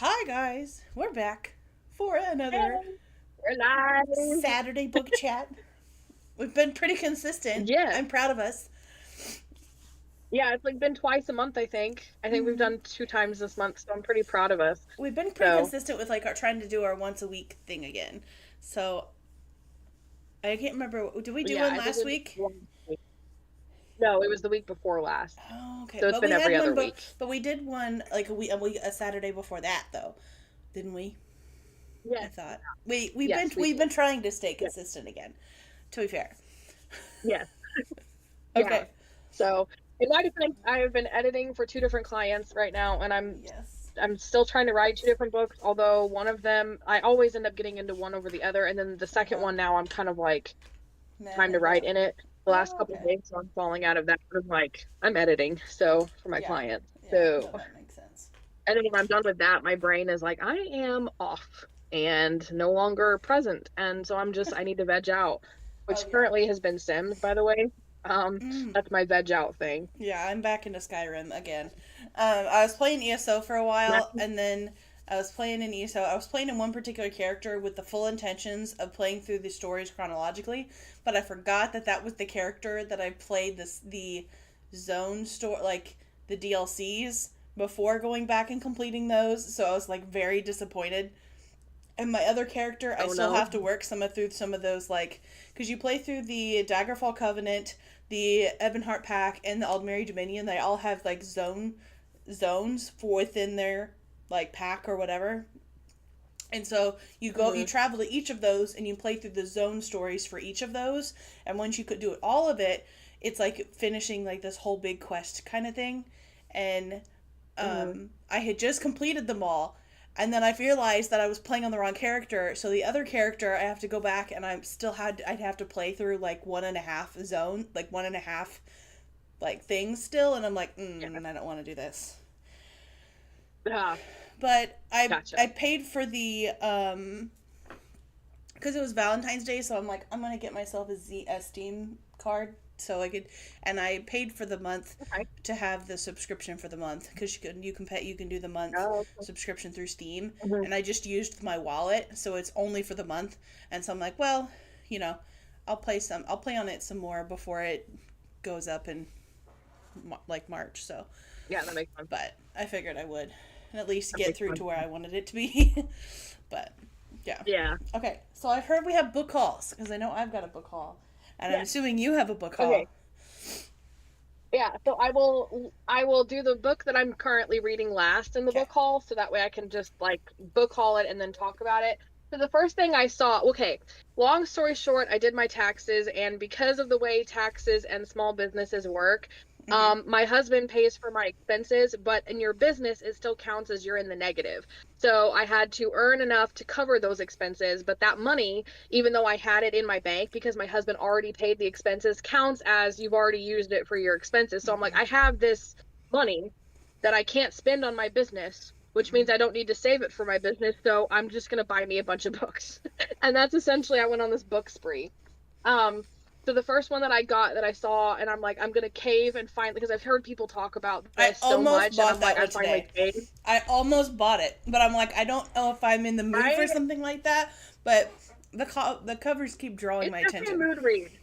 Hi guys, we're back for another Hey, we're live. Saturday book chat. We've been pretty consistent. Yes. I'm proud of us. Yeah, it's like been twice a month, I think. I think we've done two times this month, so I'm pretty proud of us. We've been pretty So, consistent with like our trying to do our once a week thing again. So I can't remember. Did we do yeah, one I think last we did week? one week. No, it was the week before last. Oh, okay. So it's But been we had every one, other but week. but we did one like a Saturday before that though, didn't we? I Yes. thought we've been Yes, we we've did. been trying to stay Yes. consistent again. To be fair. Yes. Yeah. Okay. So, in my defense, I have been editing for two different clients right now, and Yes. I'm still trying to write two different books, although one of them I always end up getting into one over the other, and then the Uh second huh. one now I'm kind of like Meh time to write about. in it. The last Oh, couple of okay. days, so I'm falling out of that. I'm like, I'm editing, so for my Yeah. client. Yeah. So, No, that makes sense. and then when I'm done with that, my brain is like, I am off and no longer present. And so I need to veg out, Oh which yeah. currently has been Sims, by the way. Mm. That's my veg out thing. Yeah, I'm back into Skyrim again. I was playing ESO for a while, and then I was playing in ESO. I was playing in one particular character with the full intentions of playing through the stories chronologically, but I forgot that that was the character that I played the zone store like the DLCs before going back and completing those. So I was like very disappointed. And my other character, I Oh still no. have to work through some of those, like, because you play through the Daggerfall Covenant, the Ebonheart Pack, and the Aldmeri Dominion. They all have like zones for within their like pack or whatever. And so you Hmm. travel to each of those, and you play through the zone stories for each of those. And once you could do it all of it, it's like finishing like this whole big quest kind of thing. And Hmm. I had just completed them all, and then I realized that I was playing on the wrong character. So the other character, I have to go back, and I'd have to play through like one and a half like things still, and I'm like, Yeah. I don't want to do this. Ah, But I gotcha. paid for the because it was Valentine's Day, so I'm like, I'm gonna get myself a Steam card so I could, and I paid for the month Okay. to have the subscription for the month because you can do the month Oh, okay. subscription through Steam, Hmm. and I just used my wallet, so it's only for the month, and so I'm like, well, you know, I'll play on it some more before it goes up in like March, so, Yeah, that makes sense. but I figured I would, and at least That get makes through to sense. where I wanted it to be, but yeah. Yeah. Okay, so I've heard we have book hauls because I know I've got a book haul, and I'm Yeah. assuming you have a book Okay. haul. Yeah, so I will do the book that I'm currently reading last in the Okay. book haul, so that way I can just like book haul it and then talk about it. So the first thing I saw, okay, long story short, I did my taxes, and because of the way taxes and small businesses work, Mm-hmm. my husband pays for my expenses, but in your business, it still counts as you're in the negative. So I had to earn enough to cover those expenses, but that money, even though I had it in my bank because my husband already paid the expenses, counts as you've already used it for your expenses. So I'm like, Mm-hmm. I have this money that I can't spend on my business, which means I don't need to save it for my business. So I'm just going to buy me a bunch of books. And that's essentially, I went on this book spree. Um, so the first one that I got that I saw, and I'm like, I'm going to cave and find, because I've heard people talk about I this so almost much. And bought I'm like, that I one finally today. caved. I almost bought it, but I'm like, I don't know if I'm in the mood for Right? something like that. But the covers keep drawing It's my definitely a attention. mood read.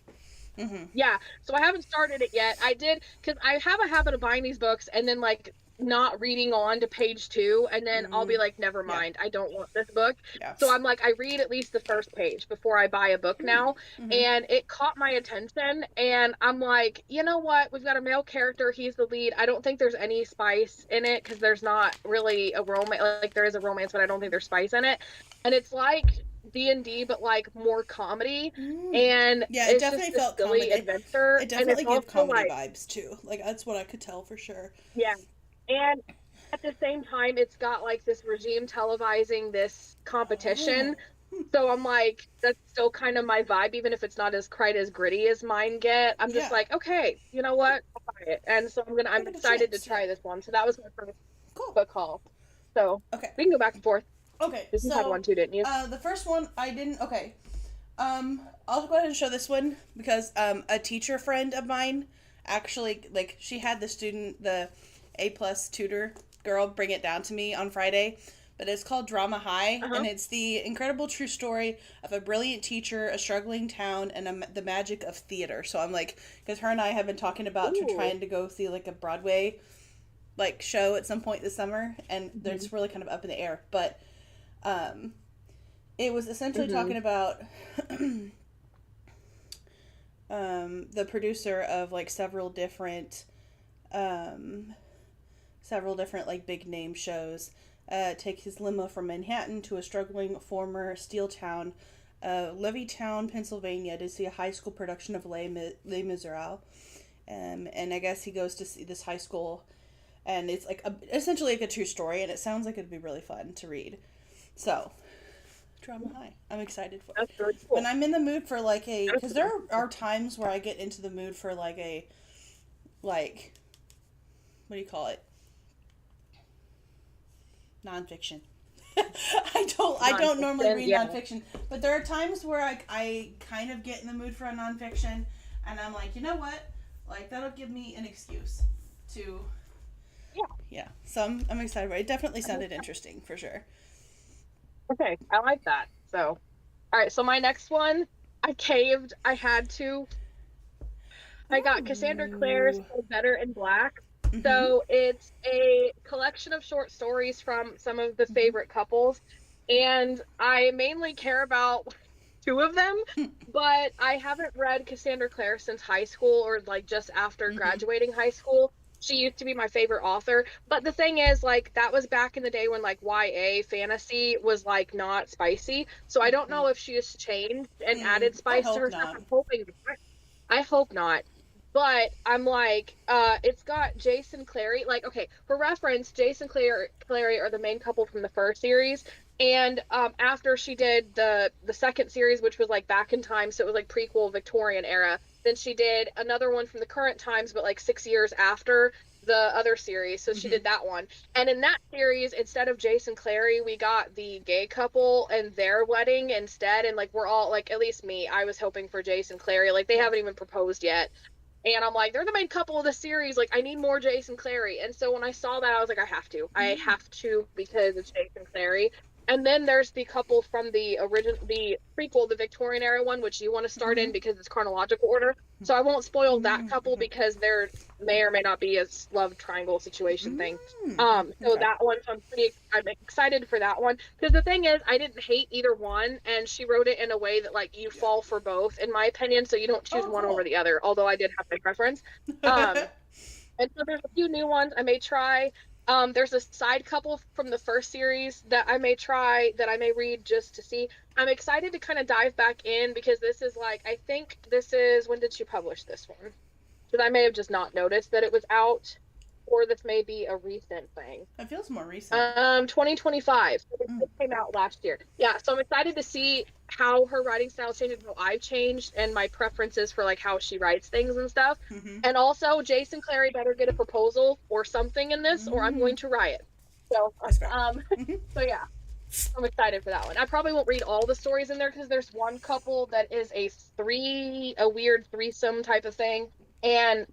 Mm-hmm. Yeah, so I haven't started it yet. I did because I have a habit of buying these books and then like not reading on to page two, and then I'll be Mm-hmm. like, never Yeah. mind, I don't want this book. Yeah. So I'm like, I read at least the first page before I buy a book now, Mm-hmm. and it caught my attention, and I'm like, you know what? We've got a male character, he's the lead. I don't think there's any spice in it because there's not really a romance. Like there is a romance, but I don't think there's spice in it, and it's like D&D but like more comedy, Mm. and Yeah, it it's definitely just a felt silly comedy. adventure, It and it's definitely gave also comedy like, vibes too. Like that's what I could tell for sure. yeah, and at the same time it's got like this regime televising this competition, Oh. so I'm like, that's still kind of my vibe, even if it's not as quite as gritty as mine get. I'm just Yeah. like, okay, you know what, I'll buy it. And so I'm Give it a excited to chance. Yeah. try this one. So that was my first Cool. book haul. So Okay. we can go back and forth. Okay. You had So, one too, didn't you? the first one I didn't. Okay. I'll go ahead and show this one because a teacher friend of mine actually she had the A plus tutor girl bring it down to me on Friday, but it's called Drama High, Uh-huh. and it's the incredible true story of a brilliant teacher, a struggling town, and the magic of theater. So I'm like, because her and I have been talking about Ooh. trying to go see like a Broadway like show at some point this summer, and Hmm. it's really kind of up in the air. But um, it was essentially Hmm. talking about the producer of like um, several different like big name shows. Take his limo from Manhattan to a struggling former steel town, Levittown, Pennsylvania, to see a high school production of Les Miserables. And I guess he goes to see this high school, and it's like essentially like a true story, and it sounds like it'd be really fun to read. So, Drama High. I'm excited for it. That's really When cool. I'm in the mood for like a, That's because there really cool. are times where I get into the mood for like a, like, what do you call it? Nonfiction. I don't normally Nonfiction, read yeah. nonfiction, but there are times where I kind of get in the mood for a nonfiction, and I'm like, you know what? Like that'll give me an excuse to, Yeah. yeah. So I'm excited about it. It definitely sounded interesting for sure. Okay, I like that. So, all right, so my next one, I caved. I had to. I got Cassandra Clare's Ooh. So Better in Black. Mhm. So it's a collection of short stories from some of the Mhm. favorite couples. And I mainly care about two of them, but I haven't read Cassandra Clare since high school or like just after Mhm. graduating high school. She used to be my favorite author. But the thing is, like, that was back in the day when like YA fantasy was like not spicy. So I don't Mhm. know if she has changed and Mm. added I spice to hope her stuff. not. I'm hoping not. I hope not. But I'm like, it's got Jason Clary. Like, okay, for reference, Jason Clary are the main couple from the first series. And after she did the second series, which was like back in time, so it was like prequel Victorian era, then she did another one from the current times, but like 6 years after the other series. So she Mhm. did that one. And in that series, instead of Jason Clary, we got the gay couple and their wedding instead. And like we're all like, at least me, I was hoping for Jason Clary. Like they Yeah. haven't even proposed yet. And I'm like, they're the main couple of the series. Like, I need more Jason Clary. And so when I saw that, I was like, I have to. I Mm. have to because it's Jason Clary. And then there's the couple from the original, the prequel, the Victorian era one, which you want to start in Mhm. because it's chronological order. So I won't spoil that couple Mhm. because there may or may not be a love triangle situation thing. Mhm. So Okay. that one, so I'm excited for that one because the thing is, I didn't hate either one, and she wrote it in a way that like you Yeah. fall for both, in my opinion, so you don't choose Oh, one over cool. the other. Although I did have my preference. Um, and so there's a few new ones I may try. There's a side couple from the first series that I may try that I may read just to see. I'm excited to kind of dive back in because this is like I think this is when did she publish this one? Because I may have just not noticed that it was out, or this may be a recent thing. It feels more recent. 2025. So Mm. it came out last year. Yeah, so I'm excited to see how her writing style changed, how I've changed, and my preferences for like how she writes things and stuff. Mhm. And also, Jason Clary better get a proposal or something in this, or I'm Mhm. going to riot. So, That's fair. um, Mhm. so yeah, I'm excited for that one. I probably won't read all the stories in there because there's one couple that is a weird threesome type of thing, and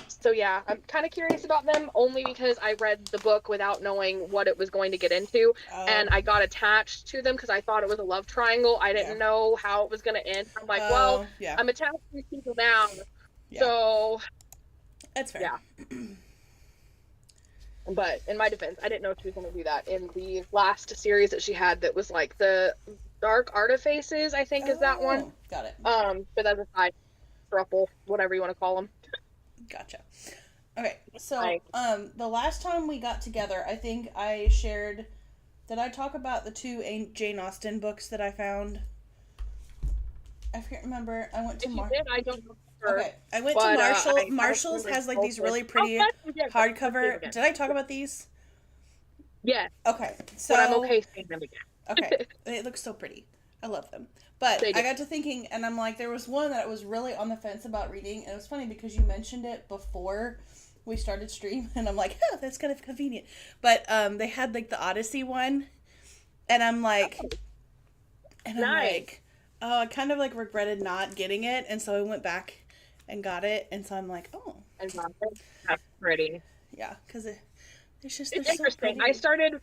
so yeah, I'm kind of curious about them only because I read the book without knowing what it was going to get into, Oh. and I got attached to them because I thought it was a love triangle. I Yeah. didn't know how it was going to end. I'm like, well, Oh. Yeah. I'm attached to these people now, Yeah. so That's fair. yeah. But in my defense, I didn't know she was going to do that in the last series that she had that was like the Dark Artifices, I think is that one. Oh. Got it. But that's a side thruple, whatever you want to call them. Gotcha. Okay. So, Like, the last time we got together, I think I shared. Did I talk about the two Jane Austen books that I found? I can't remember. I went to if you Mar. did, I don't remember, Okay, I went to but Marshall. I don't Marshall's remember if has like you these did. really Oh, pretty yes, you did. Let's see them hardcover. again. Did I talk about these? Yes, Okay, but I'm so okay seeing them okay, again. it looks so pretty. I love them. But They I do. got to thinking, and I'm like, there was one that I was really on the fence about reading, and it was funny because you mentioned it before we started stream, and I'm like, oh, that's kind of convenient. But they had like the Odyssey one, and I'm like, Oh, and I'm nice. like, oh, I kind of like regretted not getting it, and so I went back and got it, and so I'm like, oh, And that's pretty. yeah, because it's just they're It's so interesting. I pretty. started.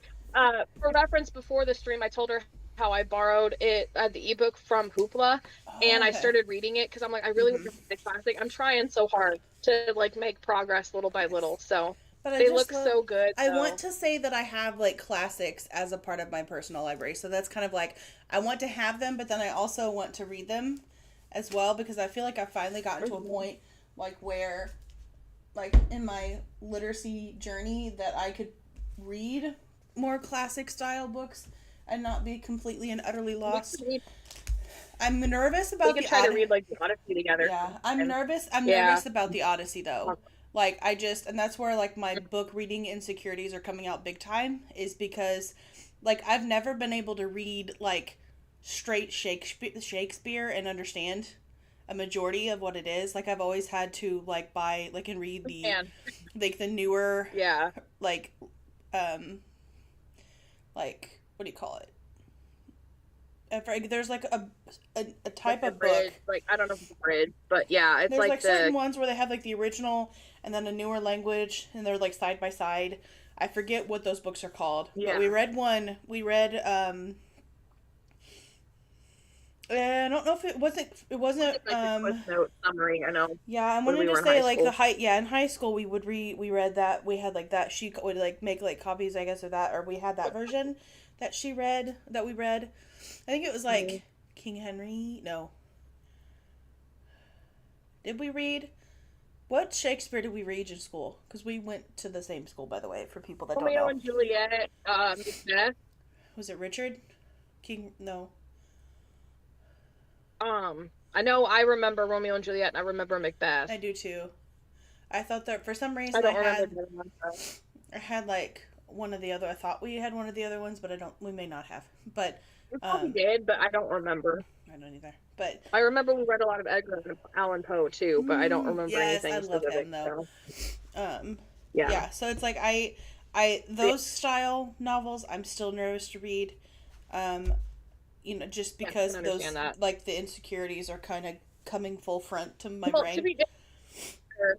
For reference, before the stream, I told her how I borrowed it, the ebook from Hoopla, and Oh, I okay. started reading it because I'm like, I really want Mm-hmm. to read the classic. I'm trying so hard to like make progress little by Yes. little. So But I they just look love. so good. I want So to say that I have like classics as a part of my personal library. So that's kind of like I want to have them, but then I also want to read them as well because I feel like I've finally gotten to a mhm. point like where like in my literacy journey that I could read more classic style books and not be completely and utterly we lost. could read, I'm nervous we about could the try to odd. read like the Odyssey together Yeah, I'm sometime. nervous. I'm Yeah. nervous about the Odyssey though. Like I just and that's where like my book reading insecurities are coming out big time is because like I've never been able to read like straight Shakespeare and understand a majority of what it is. Like I've always had to like buy like and read the And like the newer yeah, like um like what do you call it? There's like a like type the of book. bridge, like I don't know if it's a bridge, but yeah, it's There's like like certain the ones where they have like the original and then a newer language and they're like side by side. I forget what those books are called, but yeah. we read one. We read I don't know if it wasn't It's like the Cliff Note summary. I know yeah, I when wanted we to were in high say like the school. high yeah, in high school we read that we had like that she would like make like copies I guess of that or we had that version that we read. I think it was Mhm. like King Henry. No. Did we read what Shakespeare did we read in school? Because we went to the same school, by the way, for people that don't Romeo know. and Juliet, Macbeth. Was it Richard? King? No. I know I remember Romeo and Juliet, and I remember I Macbeth. do too. I thought that for some I reason don't remember the other one, though. I had like one of the other. I thought we had one of the other ones, but I don't. We may not have. But We probably um, did, but I don't remember. I don't either. But I remember we read a lot of Edgar Allan Poe too, but I don't remember yes, I anything love specific. him though. So Um, yeah, yeah. So it's like but those style novels I'm still nervous to read. Um, just yeah, I can because those understand that. like the insecurities are kind of coming full front to my Well, to brain. be fair,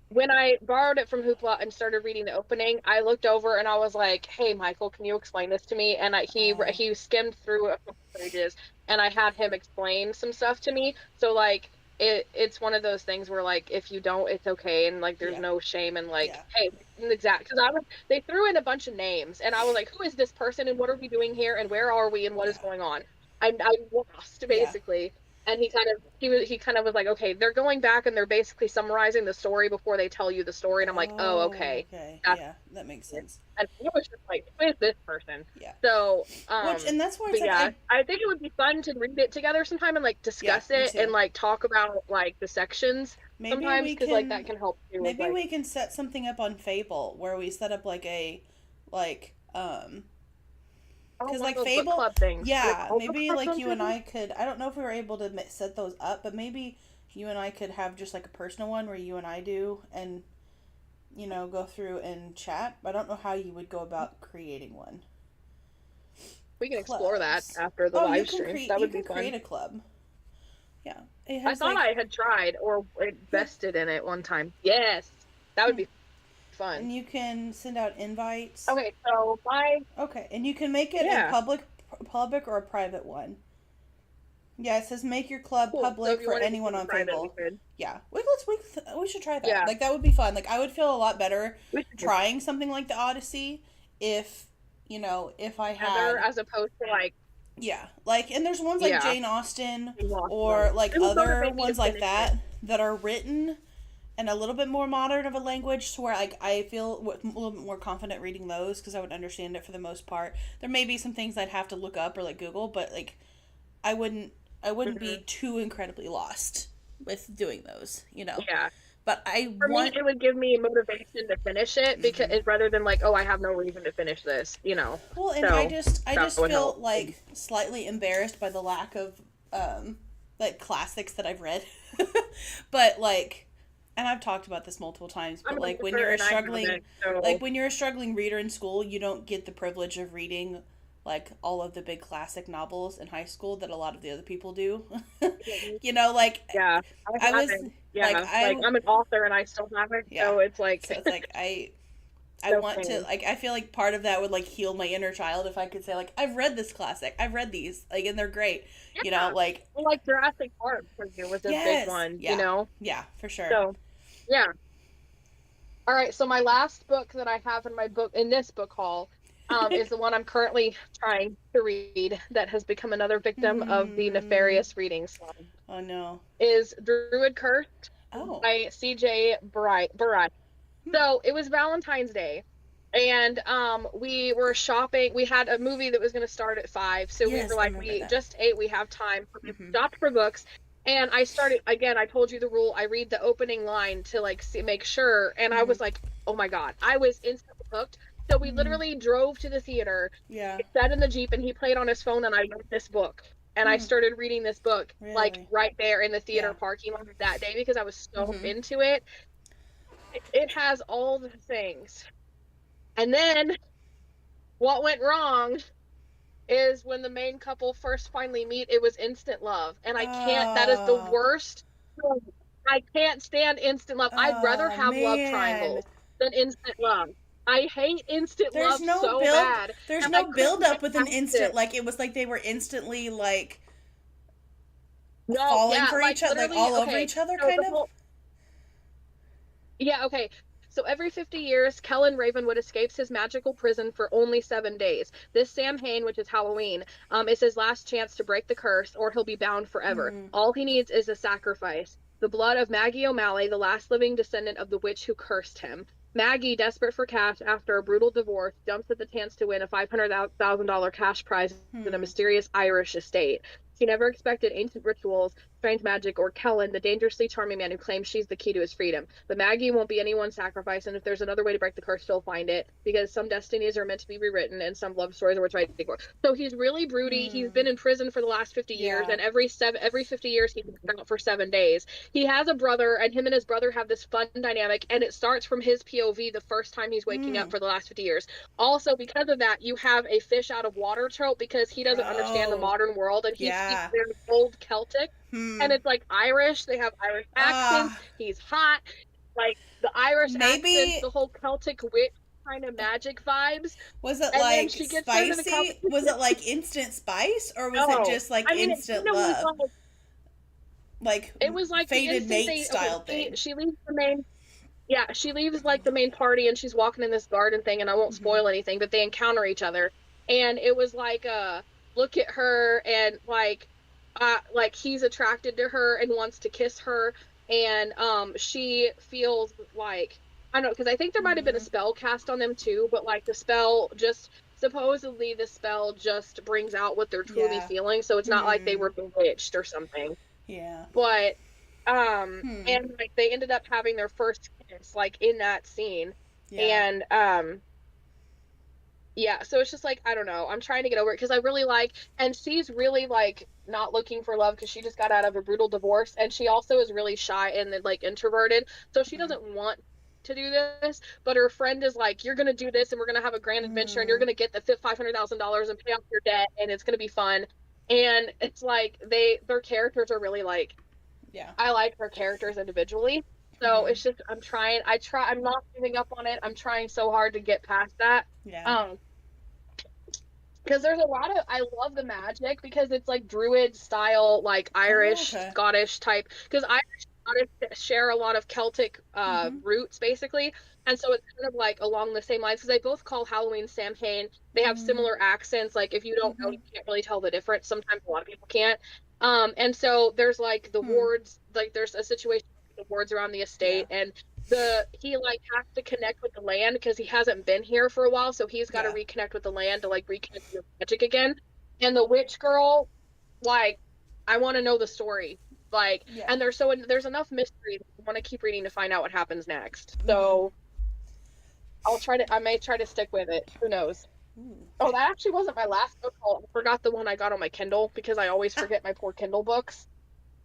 when I borrowed it from Hoopla and started reading the opening, I looked over and I was like, "Hey, Michael, can you explain this to me?" And Oh, he skimmed through a couple pages, and I had him explain some stuff to me. So like it's one of those things where like if you don't, it's okay, and like there's yeah, no shame in like, yeah, hey, exact because I was they threw in a bunch of names, and I was like, who is this person, and what are we doing here, and where are we, and what is yeah, going on? I'm lost yeah. basically. And he kind of was like, okay, they're going back and they're basically summarizing the story before they tell you the story. And I'm like, oh, Oh, okay, okay. that's Yeah, that makes it. sense. And I was just like, who is this person? Yeah. So, Which and that's where it's but like yeah, I think it would be fun to read it together sometime and like yeah, discuss me it and too. like talk about like the sections Maybe sometimes we because like that can can help too with maybe like we can set something up on Fable where we set up like a like oh because one of like those book Fable, club things. Are they yeah, called book maybe clubs like on you and Fable? I could. I don't know if we were able to set those up, but maybe you and I could have just like a personal one where you and I do and go through and chat. I don't know how you would go about creating one. We can explore that Clubs. after the Oh, live stream. That you would be can fun. create a club. Yeah, it I has thought like I had tried or yeah, invested in it one time. Yes, that would yeah, be fun. and you can send out invites. Okay, so my Okay, and you can make it a yeah, public or a private one. Yeah, it says make your club cool. So public if you for wanted to anyone keep it on private, we Fable. could. Yeah, we should try that. Yeah, Like that would be fun. Like I would feel a lot better we should do trying something like the Odyssey if if I together had as opposed to like yeah, like and there's ones like yeah, Jane Austen being lost or alone. like It would other motivate me to ones like finish it. that are written in a little bit more modern of a language to where like I feel a little bit more confident reading those because I would understand it for the most part. There may be some things I'd have to look up or like Google, but like I wouldn't I wouldn't Hmm. be too incredibly lost with doing those. Yeah, But I for me, want it would give me motivation to finish it because rather than like, oh, I have no reason to finish this, you know. well, and So I that just would feel help. like slightly embarrassed by the lack of like classics that I've read. But like and I've talked about this multiple times, I'm but a like listener and I haven't, so when you're a struggling reader in school, you don't get the privilege of reading like all of the big classic novels in high school that a lot of the other people do. Like yeah, I I was haven't. like Yeah, like I'm an author and I still haven't. yeah. So it's So like it's like I No want to thing. like I feel like part of that would like heal my inner child if I could say like I've read this classic. I've read these like and they're great. You know, Yeah. like Well, like Jurassic Park for you was a big yes. one, you Yeah. know? Yeah, for sure. So, yeah. All right, so my last book that I have in my book in this book haul is the one I'm currently trying to read that has become another victim of the Hmm. nefarious reading slump. Oh no. Is Druid Curse Oh. by C.J. Barrett. Hmm. So it was Valentine's Day, and we were shopping. We had a movie that was going to start at 5, so we were Yes, I like, remember we that. just ate, we have time. We Hmm. stopped for books, and I started again. I told you the rule. I read the opening line to like see, make sure, and I Hmm. was like, oh my god, I was instantly hooked. So we Hmm. literally drove to the theater, Yeah. sat in the Jeep, and he played on his phone, and I read this book. And I Hmm. started reading this book like Really? right there in the Yeah. theater parking lot that day because I was so Hmm. into it. It has all the things. And then what went wrong is when the main couple first finally meet, it was instant love. And I can't, that is the Oh. worst. I can't stand instant love. I'd rather Oh have love man. triangles than instant love. I hate instant There's love no so build bad. there's And I no build couldn't up get with an past instant it. like it was like they were instantly like No, falling yeah, for like each other like literally, all over okay. each other So kind the of. whole, yeah, okay. So every 50 years, Kellen Ravenwood escapes his magical prison for only 7 days. This Samhain, which is Halloween, is his last chance to break the curse, or he'll be bound forever. Hmm. All he needs is a sacrifice. The blood of Maggie O'Malley, the last living descendant of the witch who cursed him. Maggie, desperate for cash after a brutal divorce, jumps at the chance to win a $500,000 cash prize in a Hmm. mysterious Irish estate. She never expected ancient rituals, strange magic, or Kellen, the dangerously charming man who claims she's the key to his freedom. But Maggie won't be anyone's sacrifice, and if there's another way to break the curse, she'll find it, because some destinies are meant to be rewritten and some love stories are worth writing for. So he's really broody. He's Hmm. been in prison for the last 50 years, Yeah. and every 50 years he's been out for 7 days. He has a brother, and him and his brother have this fun dynamic, and it starts from his POV the first time he's waking up Hmm. for the last 50 years. Also, because of that, you have a fish out of water trope because he doesn't understand the Oh. modern world, and he speaks Yeah. very old Celtic, and Hmm. it's like Irish. They have Irish accents. Ah. He's hot. Like the Irish accents, Maybe the whole Celtic witch kind of magic vibes. was it And then like she gets her to the spicy? Was competition. it like instant spice or was it No, just like I mean it instant kind of was love? like Like it was like the fated instant mate they okay. style She thing. she leaves the main yeah she leaves like the main party and she's walking in this garden thing and I won't Hmm. spoil anything, but they encounter each other and it was like look at her and like he's attracted to her and wants to kiss her and she feels like I don't know because I think there might have been a Hmm. spell cast on them too, but like the spell just supposedly the spell just brings out what they're truly Yeah. feeling, so it's not like they Hmm. were bewitched or something. Yeah. But Hmm. and like they ended up having their first kiss like in that scene. Yeah. And yeah, so it's just like I don't know. I'm trying to get over it because I really like and she's really like not looking for love because she just got out of a brutal divorce and she also is really shy and like introverted. So she Hmm. doesn't want to do this, but her friend is like, "You're gonna do this, and we're gonna have a grand adventure, and you're Hmm. gonna get the $500,000 and pay off your debt, and it's gonna be fun." And it's like their characters are really like Yeah. I like her characters individually. So Hmm. it's just I'm not giving up on it. I'm trying so hard to get past that. Yeah. Um because there's a lot of I love the magic because it's like druid style like Oh, Irish okay. Scottish type because Irish and Scottish share a lot of Celtic Hmm. roots basically, and so it's kind of like along the same lines because they both call Halloween Samhain. They have Hmm. similar accents, like if you don't know Hmm. you can't really tell the difference. Sometimes a lot of people can't. And so there's like the Hmm. wards, like there's a situation with the wards around the Yeah. estate, and he like has to connect with the land because he hasn't been here for a while, so he's got to Yeah. reconnect with the land to like reconnect with magic again. And the witch girl, like, I want to know the story. Like, Yeah. and there's enough mystery that I want to keep reading to find out what happens next. Hmm. So I may try to stick with it. Who knows? Ooh, Oh, okay. that actually wasn't my last book haul. I forgot the one I got on my Kindle because I always Ah, forget my poor Kindle books.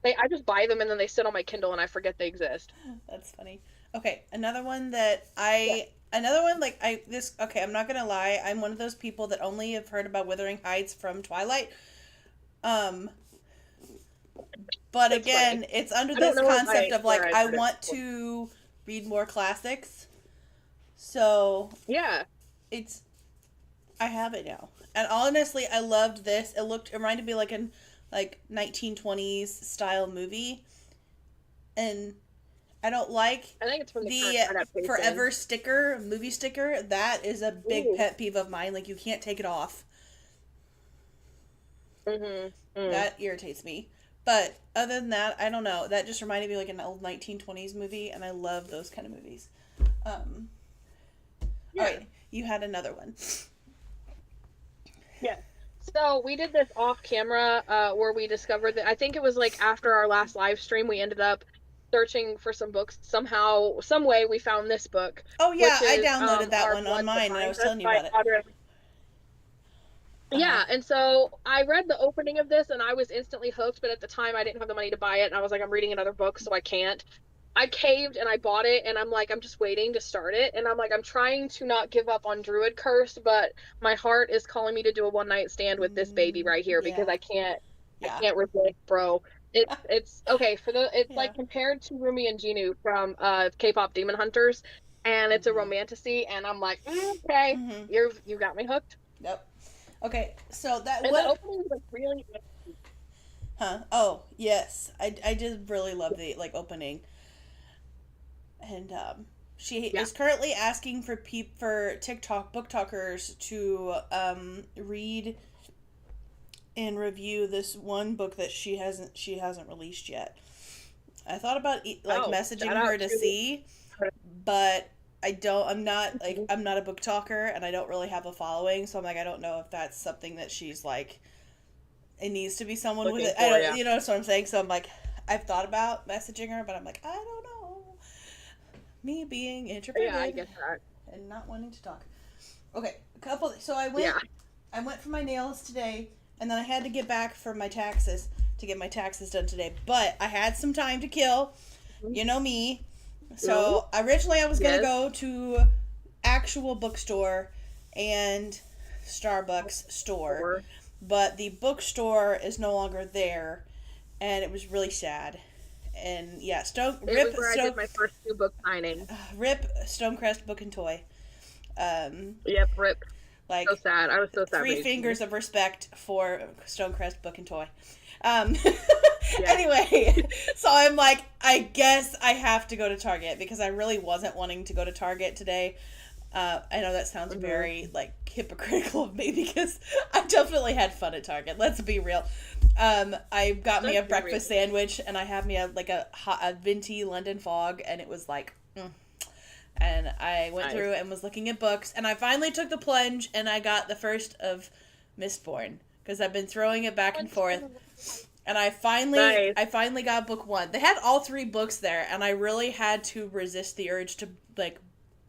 I just buy them and then they sit on my Kindle and I forget they exist. that's funny. Okay, another one Yeah. like I this okay, I'm not gonna lie, I'm one of those people that only have heard about Wuthering Heights from Twilight. Um, but It's funny. again, it's under I don't this know concept of where like I've I heard it want before. to read more classics. So Yeah. it's I have it now. And honestly, I loved this. It reminded me like an like 1920s style movie, and I don't like I think it's from the current the adaptation. forever sticker, movie sticker. That is a big Ooh. pet peeve of mine. Like you can't take it off. Mm-hmm. Mm. That irritates me. But other than that, I don't know. That just reminded me like an old 1920s movie, and I love those kind of movies. Um, all Yeah. right, you had another one. Yeah. So we did this off camera where we discovered that I think it was like after our last live stream, we ended up searching for some books. Somehow, some way, we found this book, Oh yeah, which I is downloaded that Our one on Blood mine, and I Defines was Us telling you by about it. Audrey. Uh huh. Yeah, and so I read the opening of this and I was instantly hooked, but at the time I didn't have the money to buy it, and I was like, I'm reading another book, so I can't. I caved and I bought it, and I'm like, I'm just waiting to start it, and I'm like, I'm trying to not give up on Druid Curse, but my heart is calling me to do a one night stand with this baby right here because Yeah. I Yeah. can't resist, bro. It's okay for it's Yeah. like compared to Rumi and Genu from K-pop Demon Hunters, and it's a Mhm. romantasy, and I'm like, okay, Mhm. you got me hooked. Yep. Okay. So that And the what? opening was like really. Huh? Oh yes, I did really love the like opening, and she Yeah. is currently asking for for TikTok book talkers to read and review this one book that she hasn't released yet. I thought about like Oh, shout messaging out her to to see, but I'm not a book talker, and I don't really have a following, so I'm like I don't know if that's something that she's like it needs to be someone with looking it. I for. don't, Yeah. you know what I'm saying. So I'm like I've thought about messaging her, but I'm like I don't know. Me being Yeah, I introverted get that. and not wanting to talk. Okay, a couple. So Yeah. I went for my nails today, and then I had to get back for my taxes to get my taxes done today. But I had some time to kill. You know me. Mm-hmm. So originally I was gonna Yes. go to actual bookstore and Starbucks store, Or but the bookstore is no longer there, and it was really sad. And yeah, it was where I did my first two book signings. Rip Stonecrest Book and Toy. Um, Yep. Rip. So like sad. I was so sad three when he fingers finished. of respect for Stonecrest Book and Toy. Um, Yeah. anyway, so I'm like, I guess I have to go to Target because I really wasn't wanting to go to Target today. I know that sounds Mm-hmm. very like hypocritical of me because I definitely had fun at Target. Let's be real. I got me Let's a be real. breakfast sandwich and I had me a venti London fog, and it was like, and I went Nice. through and was looking at books, and I finally took the plunge and I got the first of Mistborn because I've been throwing it back and forth, and Nice. I finally got book one. They had all three books there, and I really had to resist the urge to like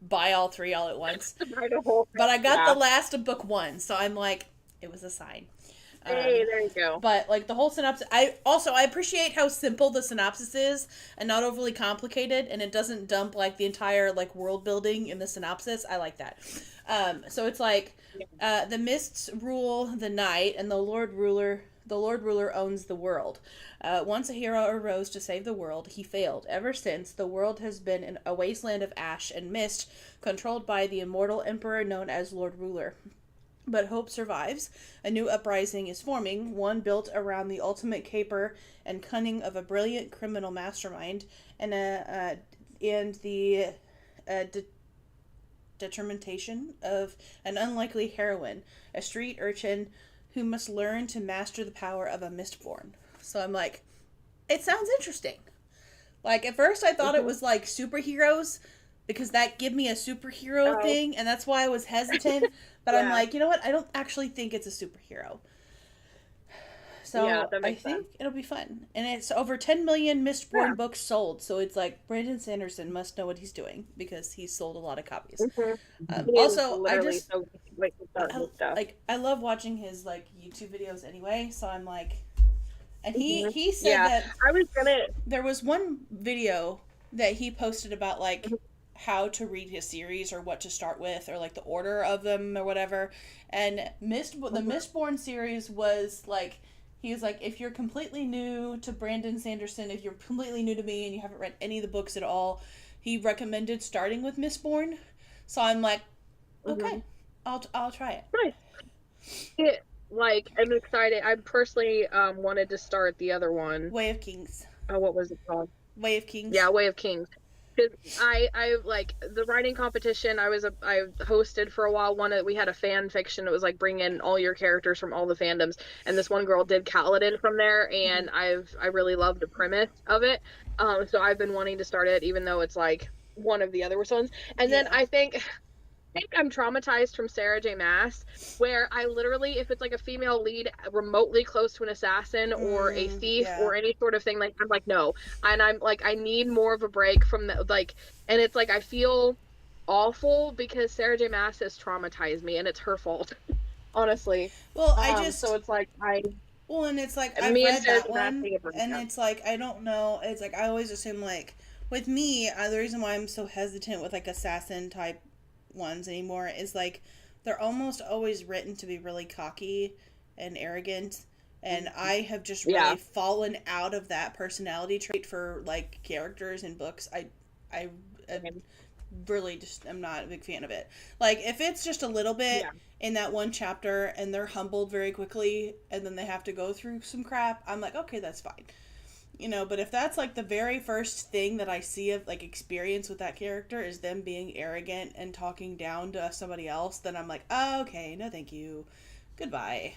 buy all three all at once. Right, a whole But I thing. got the Yeah. last of book one, so I'm like, it was a sign. Hey, there you go. But like the whole synopsis, I appreciate how simple the synopsis is and not overly complicated, and it doesn't dump like the entire like world building in the synopsis. I like that. So it's like the mists rule the night, and the Lord Ruler owns the world. Once a hero arose to save the world, he failed. Ever since, the world has been a wasteland of ash and mist, controlled by the immortal emperor known as Lord Ruler. But hope survives. A new uprising is forming, one built around the ultimate caper and cunning of a brilliant criminal mastermind, and the de- determination of an unlikely heroine, a street urchin who must learn to master the power of a mistborn. So I'm like, it sounds interesting. Like at first I thought it Mm-hmm. was like superheroes because that give me a superhero Oh, thing, and that's why I was hesitant. But I'm yeah. like, you know what? I don't actually think it's a superhero. Yeah, So that I makes sense. think it'll be fun. And it's over 10 million Yeah. Mistborn books sold. So it's like Brandon Sanderson must know what he's doing because he's sold a lot of copies. Mm-hmm. He is Also, literally so wait to start his stuff. I love watching his like YouTube videos anyway. So I'm like, and Mm-hmm. he said Yeah, that I was gonna. there was one video that he posted about like how to read his series or what to start with or like the order of them or whatever. And the Mhm. Mistborn series was like he was like if you're completely new to Brandon Sanderson, if you're completely new to me and you haven't read any of the books at all, he recommended starting with Mistborn. So I'm like, Mm-hmm. okay, I'll try it. Nice. It, like, I'm excited. I personally wanted to start the other one. Way of Kings. Oh, what was it called? Way of Kings. Yeah, Way of Kings. 'Cause I like the writing competition. I hosted for a while. We had a fan fiction. It was like bring in all your characters from all the fandoms, and this one girl did Kaladin from there, Mm-hmm. and I really loved the premise of it. So I've been wanting to start it, even though it's like one of the other ones. And then Yeah. I think I'm traumatized from Sarah J. Maas, where I literally, if it's like a female lead remotely close to an assassin or a thief Yeah. or any sort of thing, like I'm like, no. And I'm like, I need more of a break from the like, and it's like I feel awful because Sarah J. Maas has traumatized me, and it's her fault, honestly. Well, So it's like well, and it's like I've me and read Sarah that J. Maas one, need a and breakup. it's like I don't know. It's like I always assume like with me, the reason why I'm so hesitant with like assassin type ones anymore is like they're almost always written to be really cocky and arrogant, and I have just really Yeah. fallen out of that personality trait for like characters in books. I really just am not a big fan of it. Like if it's just a little bit Yeah. in that one chapter and they're humbled very quickly and then they have to go through some crap, I'm like, okay, that's fine. But if that's like the very first thing that I see of like experience with that character is them being arrogant and talking down to somebody else, then I'm like, oh, okay, no thank you. Goodbye.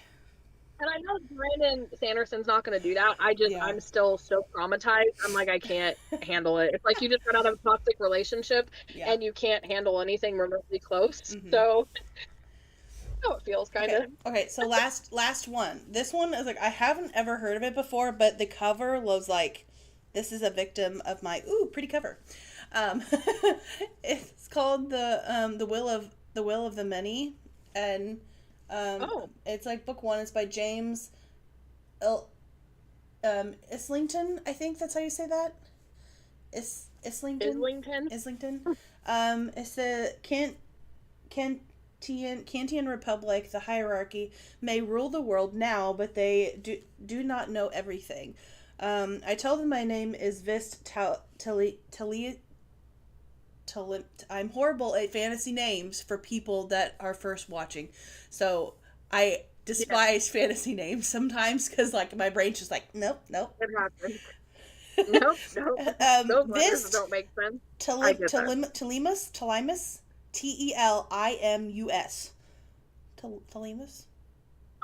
And I know Brandon Sanderson's not going to do that. Yeah. I'm still so traumatized. I'm like, I can't handle it. It's like you just got out of a toxic relationship Yeah. and you can't handle anything remotely close. Mhm. So, how it feels, kind Okay. of. Okay, so last one. This one is like I haven't ever heard of it before, but the cover was like this is a victim of my pretty cover. Um, it's called the Will of the Many, and Oh, it's like book one. It's by James Il, Islington. I think that's how you say that. Islington. Islington? Islington. It's the Kantian Republic, the hierarchy, may rule the world now, but they do not know everything. I tell them my name is Vist Tali. I'm horrible at fantasy names for people that are first watching. So I Yeah, despise fantasy names sometimes because like my brain's just like, nope, nope. it happens. Nope, nope. Those letters Vist don't make sense. I get that. Telimus, Telimus, Telimus,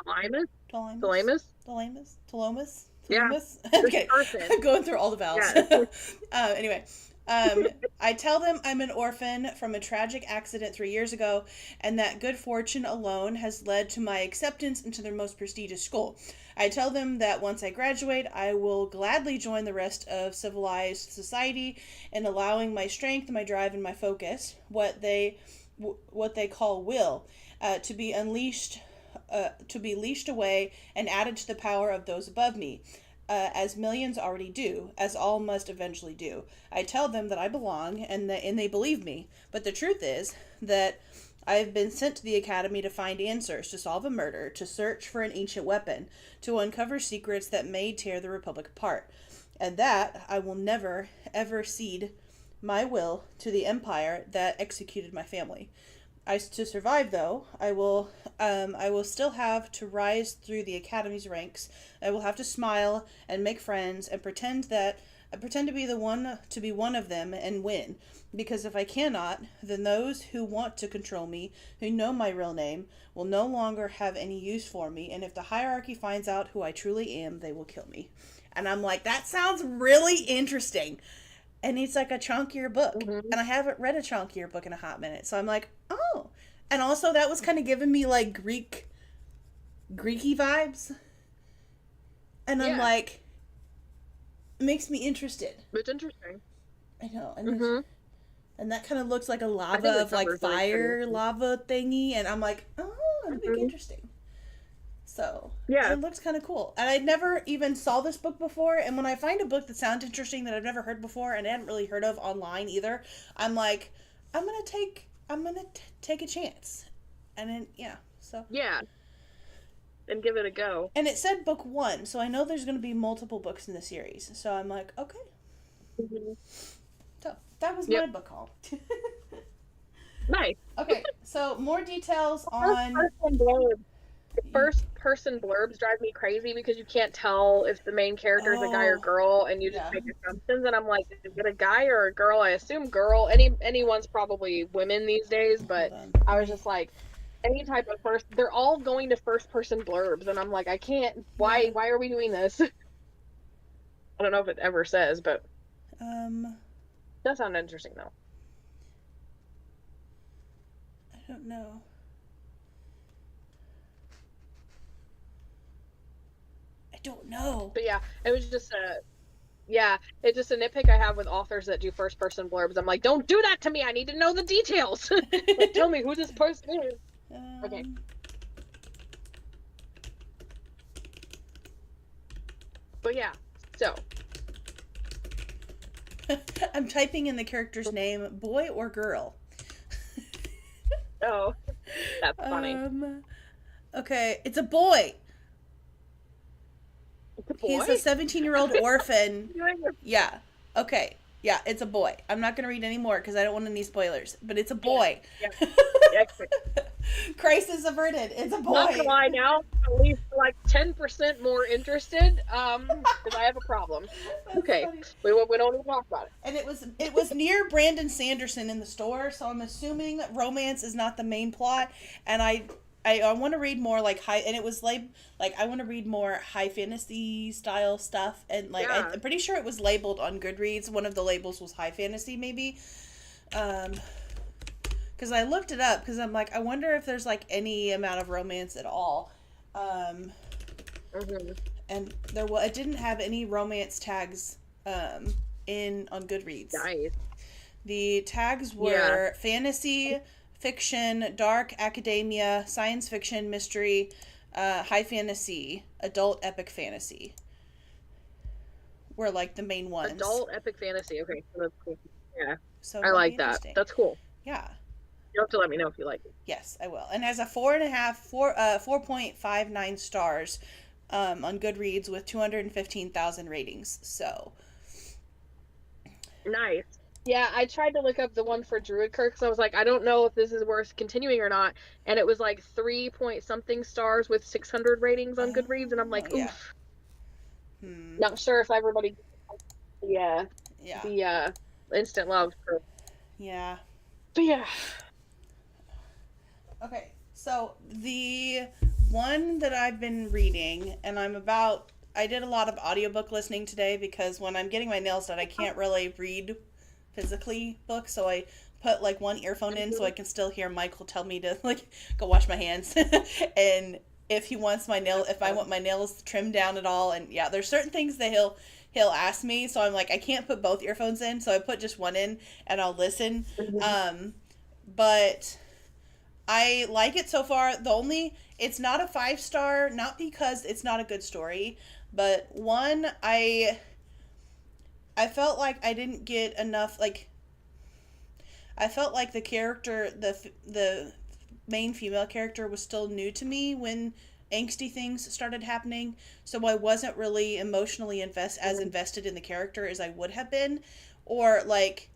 Alignment? Telimus, Salamis? Telimus, Telomus, Yeah, Telimus. this Okay, person. I'm going through all the vowels. Yes. Anyway, I tell them I'm an orphan from a tragic accident 3 years ago, and that good fortune alone has led to my acceptance into their most prestigious school. I tell them that once I graduate, I will gladly join the rest of civilized society in allowing my strength, my drive, and my focus, what they call will, to be unleashed, to be leashed away and added to the power of those above me, as millions already do, as all must eventually do. I tell them that I belong, and they believe me. But the truth is that I've been sent to the academy to find answers, to solve a murder, to search for an ancient weapon, to uncover secrets that may tear the Republic apart, and that I will never, ever cede my will to the empire that executed my family. To survive though, I will still have to rise through the academy's ranks. I will have to smile and make friends and pretend to be one of them and win. Because if I cannot, then those who want to control me, who know my real name, will no longer have any use for me, and if the hierarchy finds out who I truly am, they will kill me. And I'm like, that sounds really interesting. And it's like a chunkier book. Hmm. And I haven't read a chunkier book in a hot minute. So I'm like, oh. And also that was kind of giving me like Greeky vibes. And I'm Yeah, like, makes me interested. it's interesting. I know. Hmm. And that kind of looks like a I think lava the of like cover is really pretty. fire lava thingy. And I'm like, oh, that'll be Hmm. interesting. So, and Yeah. it looks kind of cool. And I never even saw this book before. And when I find a book that sounds interesting that I've never heard before and I hadn't really heard of online either, I'm like, I'm gonna take a chance. And then yeah, so Yeah. And give it a go. and it said book one, so I know there's gonna be multiple books in the series. So I'm like, okay. Hmm. So that was my Yep. book haul. Nice. Okay, so more details First on. person blurbs. First person blurbs drive me crazy because you can't tell if the main character is a guy or Oh, girl, and you just yeah. make assumptions. And I'm like, is it a guy or a girl? I assume girl. Anyone's probably women these days, Hold but on. I Let was me. just like, any type of first. They're all going to first person blurbs, and I'm like, I can't. Why? Yeah. Why are we doing this? I don't know if it ever says, but Um. that sounds interesting though. I don't know. I don't know. But yeah, it was just a yeah, it's just a nitpick I have with authors that do first person blurbs. I'm like, don't do that to me. I need to know the details. Like, tell me who this person is. Okay. um. But yeah, so I'm typing in the character's name, boy or girl. oh, that's funny. um. Okay, it's a boy. It's a He's boy. a 17-year-old orphan. Doing a- Yeah. Okay. Yeah, it's a boy. I'm not going to read any more because I don't want any spoilers. But it's a yeah, boy. yeah, yeah. Crisis averted. It's a Not gonna boy. lie, now I'm at least like 10% more interested. Because I have a problem. That's Okay, funny. we don't even talk about it. And it was near Brandon Sanderson in the store, so I'm assuming romance is not the main plot. And I want to read more like high, and it was like I want to read more high fantasy style stuff, and like Yeah, I'm pretty sure it was labeled on Goodreads. One of the labels was high fantasy, maybe. Um, because I looked it up because I'm like I wonder if there's like any amount of romance at all. Um, hmm and it didn't have any romance tags in on Goodreads. nice. The tags Yeah, were fantasy, fiction, dark, academia, science fiction, mystery, high fantasy, adult epic fantasy were like the main ones. adult epic fantasy. Okay, so that's cool. Yeah, So it I might be like that. interesting. That's cool. Yeah. You have to let me know if you like it. Yes, I will. And has a 4.59 stars on Goodreads with 215,000 ratings. So Nice. Yeah, I tried to look up the one for Druid Kirk, so I was like, I don't know if this is worth continuing or not. And it was like 3 point something stars with 600 ratings on Goodreads, and I'm like, yeah. oof. Hmm. Not sure if everybody, yeah, Yeah. the instant love. Yeah. But yeah, Okay, so the one that I've been reading, and I did a lot of audiobook listening today because when I'm getting my nails done, I can't really read physically books, so I put like one earphone in so I can still hear Michael tell me to like go wash my hands. And if I want my nails trimmed down at all, and yeah, there's certain things that he'll ask me, so I'm like I can't put both earphones in, so I put just one in and I'll listen. Um, but I like it so far. It's not a 5 star, not because it's not a good story, but one, I felt like I didn't get enough, like, I felt like the main female character was still new to me when angsty things started happening, so I wasn't really emotionally invested in the character as I would have been, or like,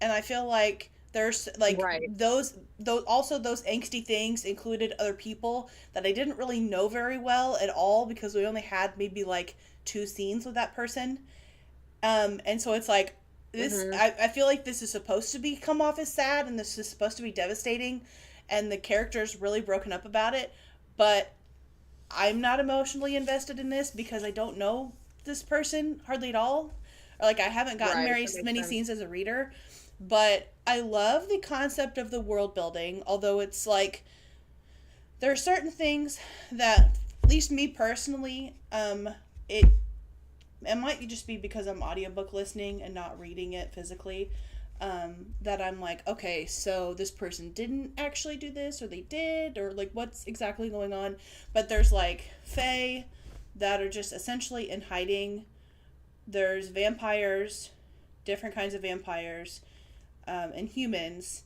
and I feel like there's like right. those angsty things included other people that I didn't really know very well at all because we only had maybe like 2 scenes with that person. And so it's like hmm I feel like this is supposed to be come off as sad and this is supposed to be devastating and the character's really broken up about it, but I'm not emotionally invested in this because I don't know this person hardly at all. Or like I haven't gotten Right. very That makes many sense. scenes as a reader, but I love the concept of the world building, although it's like there are certain things that at least me personally, it it might just be because I'm audiobook listening and not reading it physically. That I'm like, okay, so this person didn't actually do this, or they did, or like what's exactly going on. But there's like fae that are just essentially in hiding. There's vampires, different kinds of vampires, and humans.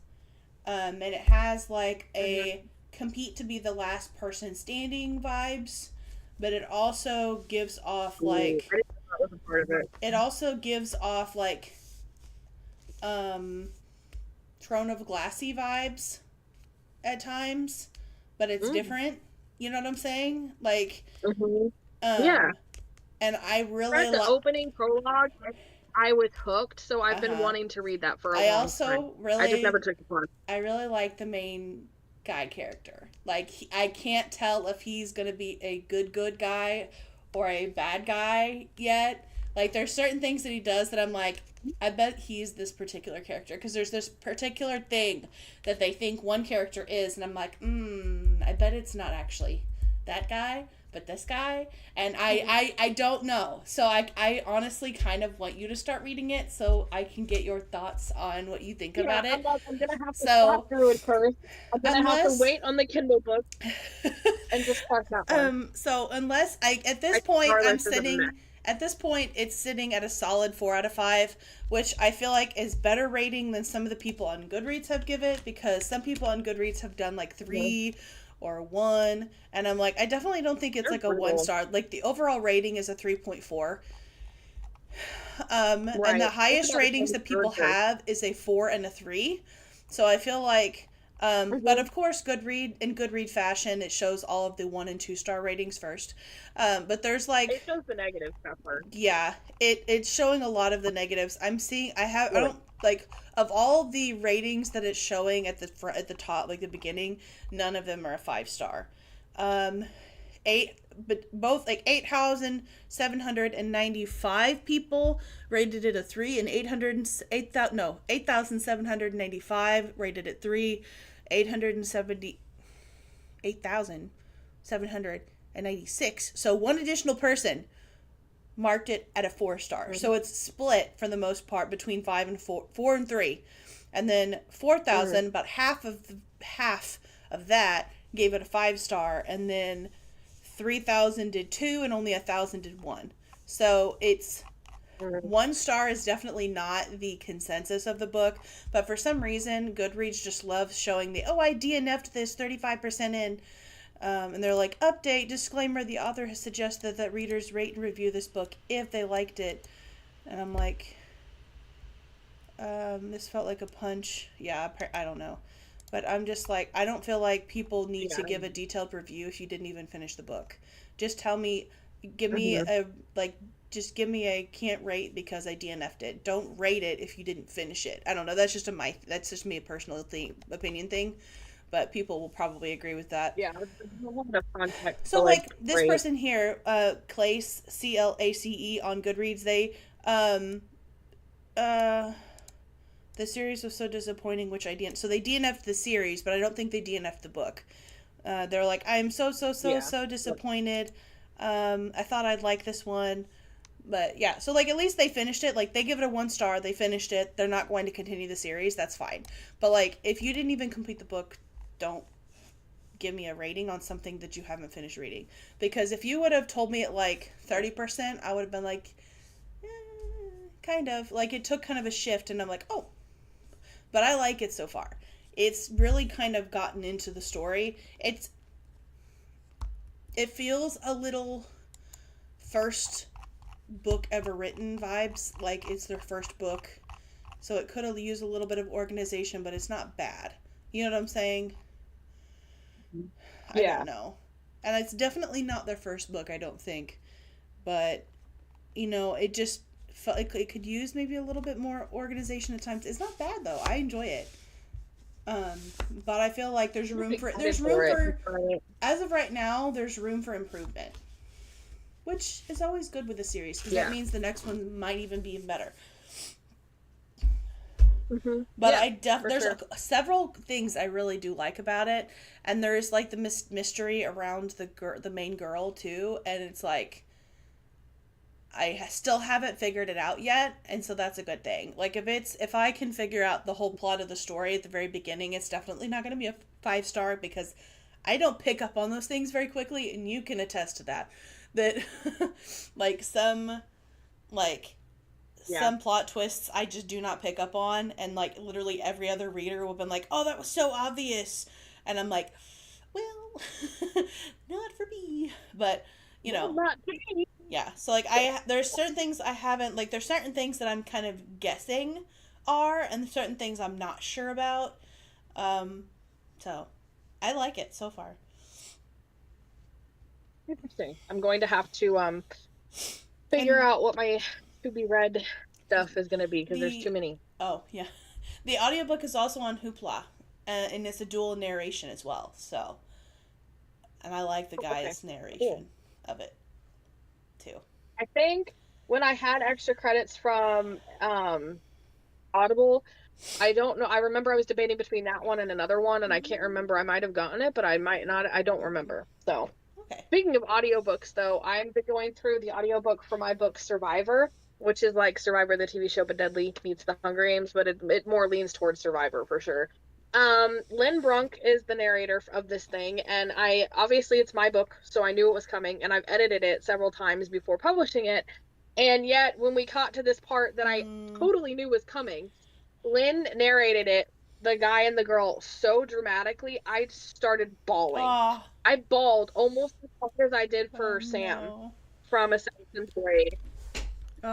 And it has like hmm a compete to be the last person standing vibes, but it also gives off Ooh, like I didn't know that was a part of it. it also gives off like um Throne of Glassy vibes at times, but it's Mm. different. You know what I'm saying? Like, Hmm. Yeah. um, and I Read really the like. opening prologue. I was hooked, so I've Uh been huh. wanting to read that for a I long time. also I just never really, took the plunge. I really like the main guy character. Like, I can't tell if he's gonna be a good guy or a bad guy yet. Like, there's certain things that he does that I'm like, I bet he's this particular character because there's this particular thing that they think one character is, and I'm like, I bet it's not actually that guy, but this guy, and I don't know. So I honestly kind of want you to start reading it so I can get your thoughts on what you think Yeah, about it. I'm gonna have to slap So through it first. I'm gonna have to unless wait on the Kindle book and just start that one. so unless I at this I point I'm regardless is a mess. sitting at this point it's sitting at a solid 4 out of 5, which I feel like is better rating than some of the people on Goodreads have given it, because some people on Goodreads have done like Mhm. 3 or 1, and I'm like, I definitely don't think it's They're like a one brutal. star. Like the overall rating is a 3.4. And the Right. It's highest about a ratings 10 that people character. have is a 4 and a 3. So I feel like, but Hmm. of course, Goodread fashion, it shows all of the 1 and 2 star ratings first. But there's It like, shows the negative stuff first. yeah, it's showing a lot of the negatives. I'm seeing, I Good. don't like, of all the ratings that it's showing at the front, at the top, like the beginning, none of them are a 5 star. Um, eight but both like 8,795 people rated it a 3, and 800 8,000 no 8,795 rated it 3, 870 8,796. So one additional person marked it at a 4 star. So Mm-hmm. it's split for the most part between 4 and 3, and then Mm-hmm. 4,000, about half of that gave it a 5 star, and then 3,000 did 2, and only 1,000 did 1. So it's 1 star is definitely not the consensus of the book, but for some reason, Goodreads just loves showing the, oh, I DNF'd this 35% in. And they're like, update, disclaimer, the author has suggested that readers rate and review this book if they liked it. And I'm like, this felt like a punch. Yeah, I don't know. But I'm just like, I don't feel like people need to Yeah. give a detailed review if you didn't even finish the book. Just tell me, give me Hmm. a, like, just give me a can't rate because I DNF'd it. Don't rate it if you didn't finish it. I don't know. That's just me a personal opinion thing, but people will probably agree with that. Yeah. There's a lot of context to So like like this great. person here, Clace, CLACE on Goodreads, they uh the series was so disappointing, which I didn't. So they DNF'd the series, but I don't think they DNF'd the book. They're like, I'm Yeah. so disappointed. I thought I'd like this one, but yeah. So like, at least they finished it. Like, they give it a 1 star. They finished it. They're not going to continue the series. That's fine. But like, if you didn't even complete the book, don't give me a rating on something that you haven't finished reading. Because if you would have told me at like 30%, I would have been like, eh, kind of. Like, it took kind of a shift, and I'm like, oh, but I like it so far. It's really kind of gotten into the story. It feels a little first book ever written vibes, like it's their first book. So it could have used a little bit of organization, but it's not bad. You know what I'm saying? I don't Yeah. know. And it's definitely not their first book, I don't think. But, it just felt like it could use maybe a little bit more organization at times. It's not bad though. I enjoy it. Um, but I feel like I'm excited for it. Right. as of right now, there's room for improvement, which is always good with a series because that Yeah. means the next one might even be better. But Yeah, for there's sure. several things I really do like about it, and there's like the mystery around the main girl too, and it's like I still haven't figured it out yet, and so that's a good thing. Like, if I can figure out the whole plot of the story at the very beginning, it's definitely not going to be a 5 star because I don't pick up on those things very quickly, and you can attest to that. That like like Yeah. some plot twists I just do not pick up on, and like literally every other reader will have been like, "Oh, that was so obvious," and I'm like, "Well, not for me." But you No, know, not today. yeah. So like, there's certain things I haven't, like there's certain things that I'm kind of guessing are, and certain things I'm not sure about. Um, so I like it so far. Interesting. I'm going to have to figure And out what my to be read stuff is going to be because there's too the many. oh yeah, the audiobook is also on Hoopla, and it's a dual narration as well. So, and I like the Oh, okay, guy's cool. narration of it too. I think when I had extra credits from Audible, I don't know. I remember I was debating between that one and another one, and I can't remember. I might have gotten it, but I might not. I don't remember. So, Okay. speaking of audiobooks, though, I'm going through the audiobook for my book Survivor, which is like Survivor the TV show, but Deadly meets the Hunger Games, but it more leans towards Survivor for sure. Lynn Brunk is the narrator of this thing, and I obviously it's my book, so I knew it was coming, and I've edited it several times before publishing it. And yet, when we got to this part that I Mm, totally knew was coming, Lynn narrated it, the guy and the girl, so dramatically, I started bawling. oh, I bawled almost as hard as I did oh for Sam no. from Assassin's Creed.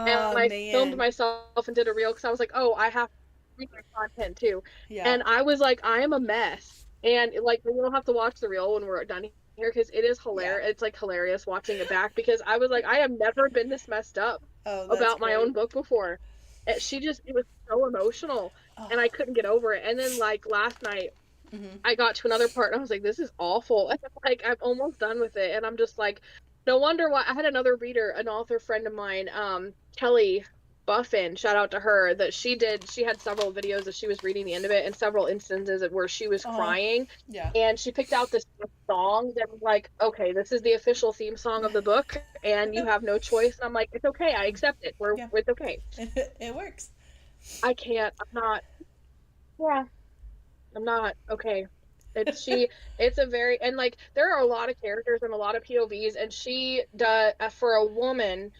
And Oh I filmed man. myself and did a reel because I was like, oh, I have to read my content too. Yeah. And I was like, I am a mess. And like, we'll have to watch the reel when we're done here because it is Yeah. hilarious. It's like hilarious watching it back because I was like, I have never been this messed up Oh, that's about my great. own book before. And it was so emotional Oh. and I couldn't get over it. And then like last night, Hmm. I got to another part and I was like, this is awful. And like I'm almost done with it. And I'm just like, no wonder why I had another reader, an author friend of mine, Kelly Buffin, shout out to her, that she had several videos that she was reading the end of it and several instances where she was Oh. crying. Yeah. And she picked out this song that was like, okay, this is the official theme song of the book, and you have no choice. And I'm like, it's okay, I accept it. Yeah. It's okay. It works. I can't. I'm not. Yeah. I'm not okay. It's she. It's a very and like there are a lot of characters and a lot of POVs, and she does for a woman.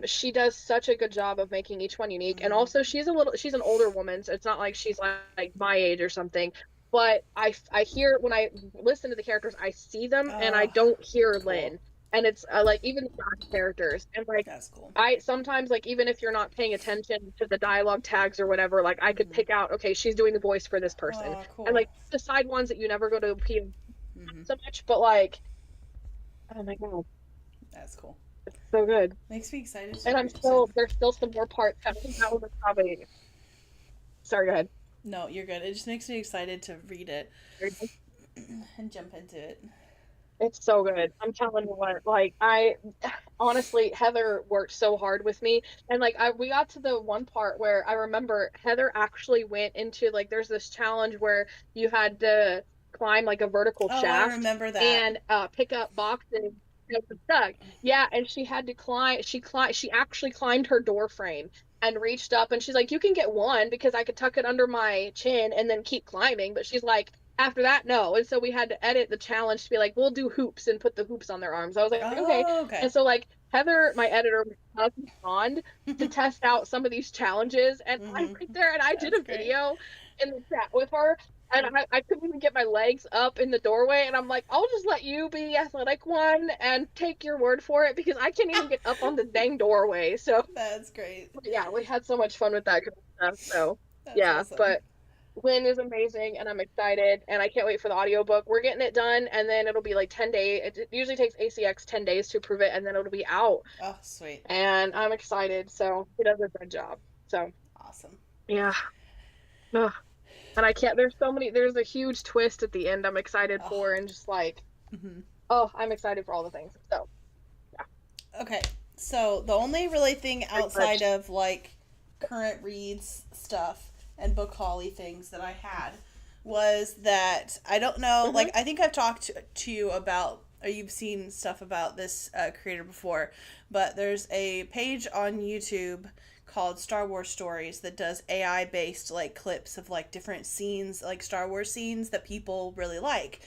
She does such a good job of making each one unique, and Hmm. also she's an older woman, so it's not like she's like my age or something. But I hear when I listen to the characters, I see them, and I Oh, don't hear cool. Lynn, and it's like even the side characters, and like That's cool. I sometimes like even if you're not paying attention to the dialogue tags or whatever, like I could Hmm. pick out, okay, she's doing the voice for this person. Oh, And cool. like the side ones that you never go to PO Hmm. so much, but like oh my god, That's cool. so good. Makes me excited And I'm to. still there's still some more parts coming. That was probably sorry, go ahead. No, you're good. It just makes me excited to read it and jump into it. It's so good. I'm telling you what, like I honestly Heather worked so hard with me and like I we got to the one part where I remember Heather actually went into like there's this challenge where you had to climb like a vertical Oh, I shaft remember that. and pick up boxes that were stuck. Yeah, and she had to climb she actually climbed her door frame and reached up and she's like you can get one because I could tuck it under my chin and then keep climbing, but she's like after that, no. And so we had to edit the challenge to be like, we'll do hoops and put the hoops on their arms. I was like, okay. Oh, okay. And so like Heather, my editor, was bond to test out some of these challenges. And I Hmm. went there and I did That's a great. video in the chat with her. And I couldn't even get my legs up in the doorway. And I'm like, I'll just let you be the athletic one and take your word for it because I can't even get up on the dang doorway. So That's great. yeah, we had so much fun with that kind of stuff. So That's yeah, awesome. but Lynn is amazing and I'm excited and I can't wait for the audiobook. We're getting it done and then it'll be like 10 days. It usually takes ACX 10 days to approve it and then it'll be out. Oh, sweet. And I'm excited. So he does a good job. So Awesome. yeah. Ugh. And I can't, there's so many, there's a huge twist at the end I'm excited Oh. for and just like, Hmm. oh, I'm excited for all the things. So yeah, Okay. So the only really thing pretty outside much. of like current reads stuff and book holly things that I had was that I don't know. Hmm. Like I think I've talked to you about, or you've seen stuff about this creator before, but there's a page on YouTube called Star Wars Stories that does AI based like clips of like different scenes, like Star Wars scenes that people really like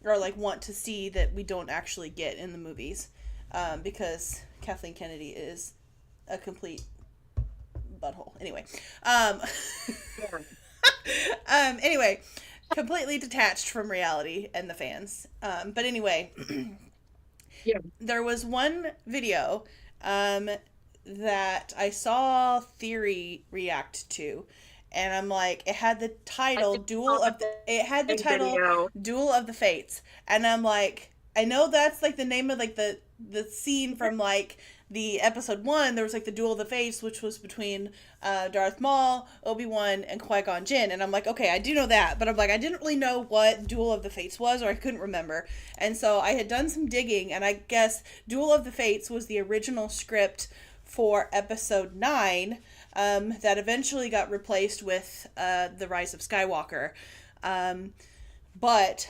or like want to see that we don't actually get in the movies, because Kathleen Kennedy is a complete butthole. Anyway, um, Yeah. anyway, completely detached from reality and the fans. But anyway, Yeah. there was one video um, that I saw Theory react to, and I'm like, it had the I title think I saw it had the the same title video. Duel of the Fates, and I'm like, I know that's like the name of like the scene from like the episode one. There was like the Duel of the Fates, which was between Darth Maul, Obi-Wan, and Qui-Gon Jinn, and I'm like, okay, I do know that, but I'm like, I didn't really know what Duel of the Fates was, or I couldn't remember, and so I had done some digging, and I guess Duel of the Fates was the original script for episode 9, that eventually got replaced with The Rise of Skywalker. Um, but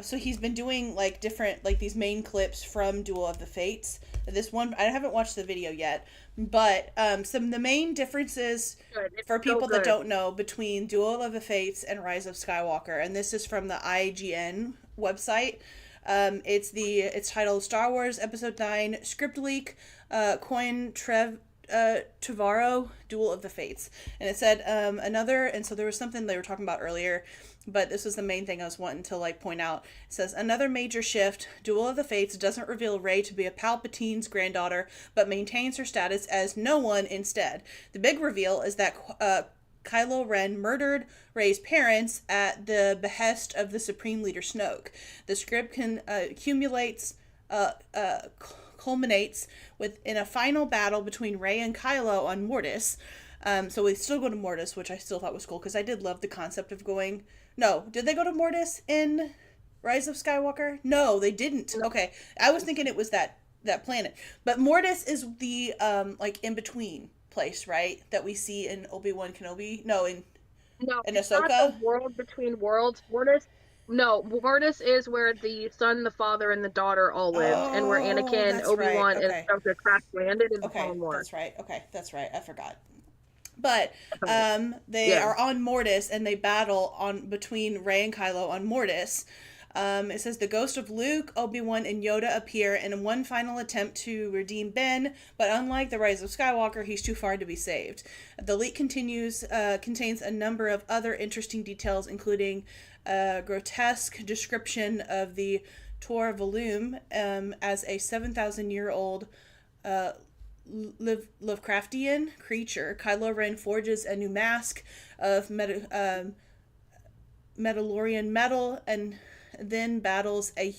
so he's been doing like different, like these main clips from Duel of the Fates. This one, I haven't watched the video yet, but some of the main differences Good. It's for so people that good. don't know between Duel of the Fates and Rise of Skywalker, and this is from the IGN website. It's titled Star Wars Episode 9 Script Leak, Coin Trevorrow Duel of the Fates, and it said another, and so there was something they were talking about earlier, but this was the main thing I was wanting to like point out. It says another major shift: Duel of the Fates doesn't reveal Rey to be a Palpatine's granddaughter, but maintains her status as no one instead. The big reveal is that Kylo Ren murdered Rey's parents at the behest of the Supreme Leader Snoke. The script accumulates, uh, uh, culminates in a final battle between Rey and Kylo on Mortis. So we still go to Mortis, which I still thought was cool because I did love the concept of going. No, did they go to Mortis in Rise of Skywalker? No, they didn't. Okay, I was thinking it was that planet, but Mortis is the like in between place, right? That we see in Obi-Wan Kenobi. No, No, in it's not the Ahsoka. world between worlds. Mortis. No, Mortis is where the son, the father, and the daughter all lived, and where Oh, Anakin, that's right. Obi-Wan, and Okay. stuff that crash landed in the Okay, Clone Wars. that's right. Okay, that's right. I forgot. But Okay. they Yeah. are on Mortis and they battle on between Rey and Kylo on Mortis. It says the ghost of Luke, Obi-Wan, and Yoda appear in one final attempt to redeem Ben, but unlike the Rise of Skywalker, he's too far to be saved. The leak contains a number of other interesting details, including a grotesque description of the Tor Volum as a 7,000-year-old uh, Lovecraftian creature. Kylo Ren forges a new mask of Metallorian metal and then battles a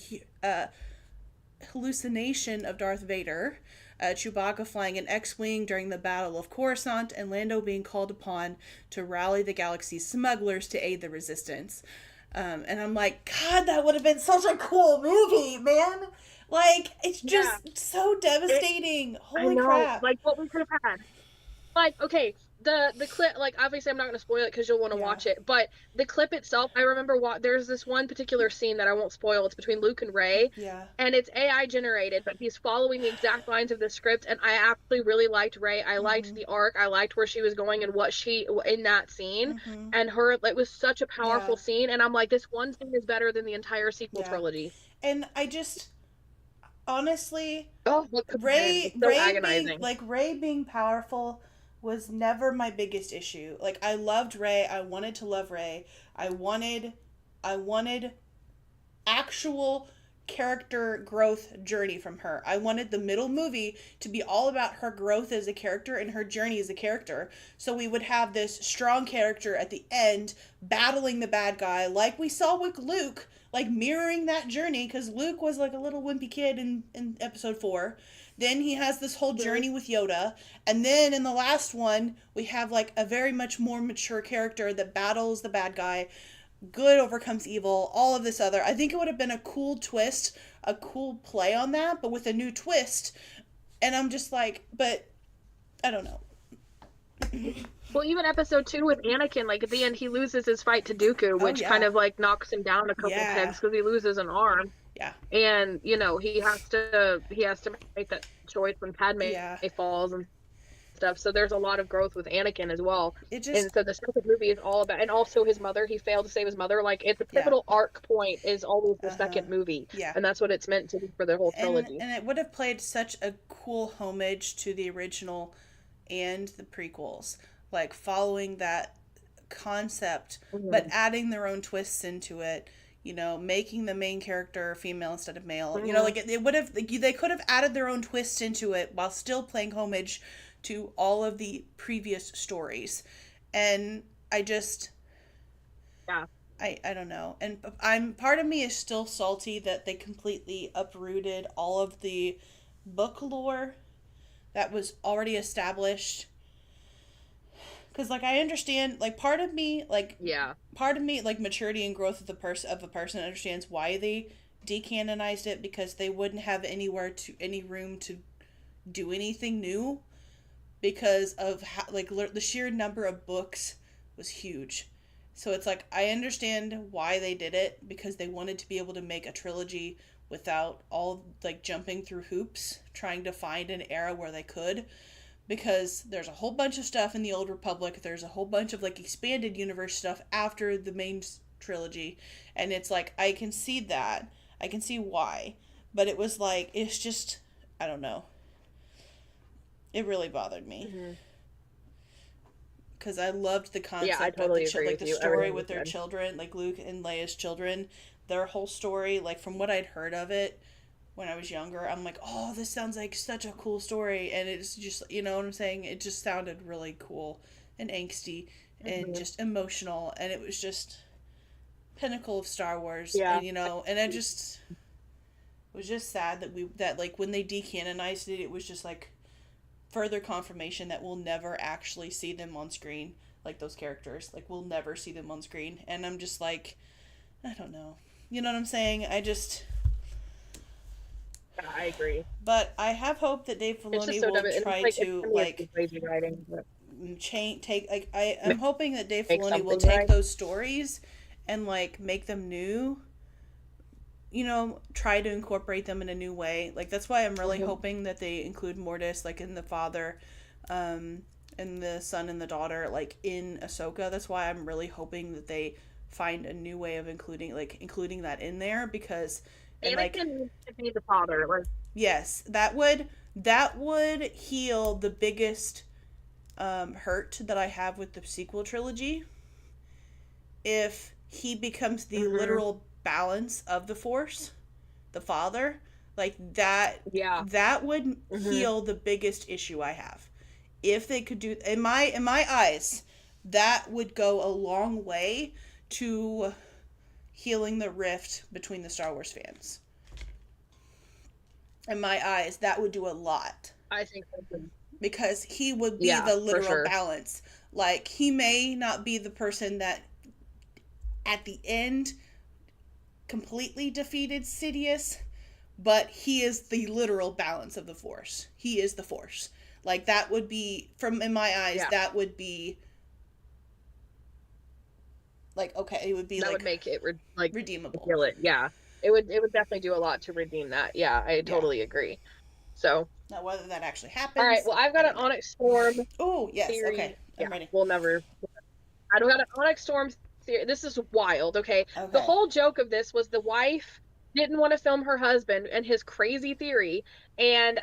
hallucination of Darth Vader. Chewbacca flying an X-wing during the Battle of Coruscant, and Lando being called upon to rally the galaxy's smugglers to aid the Resistance. And I'm like, God, that would have been such a cool movie, man. Like, it's Yeah. just so It, devastating. I Holy know. crap. Like what we could have had. Like, okay, the clip, like obviously I'm not going to spoil it because you'll want to Yeah. watch it, but the clip itself, I remember there's this one particular scene that I won't spoil. It's between Luke and Rey, Yeah. and it's AI generated, but he's following the exact lines of the script, and I actually really liked Rey. I liked Mm-hmm. the arc. I liked where she was going and what she in that scene, Mm-hmm. and her, it was such a Yeah. powerful scene, and I'm like, this one scene is better than the entire sequel Yeah. trilogy. And I just honestly, Oh, what could have been? It's so agonizing. Ray being powerful was never my biggest issue. Like I loved Ray. I wanted to love Ray. I wanted actual character growth journey from her. I wanted the middle movie to be all about her growth as a character and her journey as a character. So we would have this strong character at the end battling the bad guy like we saw with Luke, like mirroring that journey because Luke was like a little wimpy kid in episode 4. Then he has this whole journey with Yoda. And then in the last one, we have like a very much more mature character that battles the bad guy. Good overcomes evil, all of this other. I think it would have been a cool twist, a cool play on that, but with a new twist. And I'm just like, but I don't know. Well, even episode 2 with Anakin, like at the end, he loses his fight to Dooku, Oh, which kind yeah. of like knocks him down a couple Yeah. pegs because he loses an arm, Yeah. and he has to make that choice when Padme Yeah. falls and stuff. So there's a lot of growth with Anakin as well. It And just, so the second movie is all about, and also his mother. He failed to save his mother. Like it's a yeah. pivotal arc point is always the Uh-huh. second movie, Yeah. and that's what it's meant to be for the whole and trilogy. and it would have played such a cool homage to the original and the prequels, like following that concept but Mhm. adding their own twists into it, making the main character female instead of male, Mhm. like it would have, like, they could have added their own twists into it while still playing homage to all of the previous stories. And I just Yeah. I don't know. And I'm part of me is still salty that they completely uprooted all of the book lore that was already established. Cuz like I understand like Yeah. part of me like maturity and growth of the person understands why they decanonized it, because they wouldn't have any room to do anything new, because of how, like the sheer number of books was huge. So it's like I understand why they did it, because they wanted to be able to make a trilogy without all like jumping through hoops trying to find an era where they could, because there's a whole bunch of stuff in the Old Republic. There's a whole bunch of like expanded universe stuff after the main trilogy, and it's like I can see that. I can see why. But it was like it's just I don't know. It really bothered me Hmm. because I loved the Yeah, I concept of totally agree like with the you. story Everything you with their said. children, like Luke and Leia's children, their whole story. Like from what I'd heard of it when I was younger, I'm like, oh, this sounds like such a cool story, and it's just you know what I'm saying. It just sounded really cool and angsty and Hmm. just emotional, and it was just pinnacle of Star Wars, Yeah. and you know, and I just was just sad that like when they decanonized it, it was just like further confirmation that we'll never actually see them on screen, like those characters, like we'll never see them on screen, and I'm just like I don't know, you know what I'm saying. I just Yeah, I agree. but I have hope that Dave It's just Filoni so will dumb. And it's try like, it's to to me, it's like just lazy writing, but change take like I'm hoping that Dave make Filoni will something take right. those stories and like make them new, you know, try to incorporate them in a new way. Like that's why I'm really Hmm. hoping that they include Mortis, like in the father, um, and the son and the daughter, like in Ahsoka. That's why I'm really hoping that they find a new way of including that in there, because and like Anakin needs to be the father. Like, yes, that would heal the biggest hurt that I have with the sequel trilogy, if he becomes the hmm, literal balance of the Force, the father, like that yeah. that would Hmm. heal the biggest issue I have. If they could do in my eyes, that would go a long way to healing the rift between the Star Wars fans. In my eyes, that would do a lot, I think so too. because he would be Yeah, the for literal sure. balance. Like he may not be the person that at the end completely defeated Sidious, but he is the literal balance of the Force. He is the Force. Like that would be from in my eyes, Yeah, that would be like okay, it would be that would like make it like redeemable. heal it. Yeah, it would definitely do a lot to redeem that. Yeah, I Yeah. totally agree. So, Now whether that actually all right. happens, Well, I've I got an don't know. Onyx Storm Oh yes, okay, theory. Yeah, I'm ready. we'll never. I've got an Onyx Storm theory. This is wild. Okay, the Okay. whole joke of this was the wife didn't want to film her husband and his crazy theory, and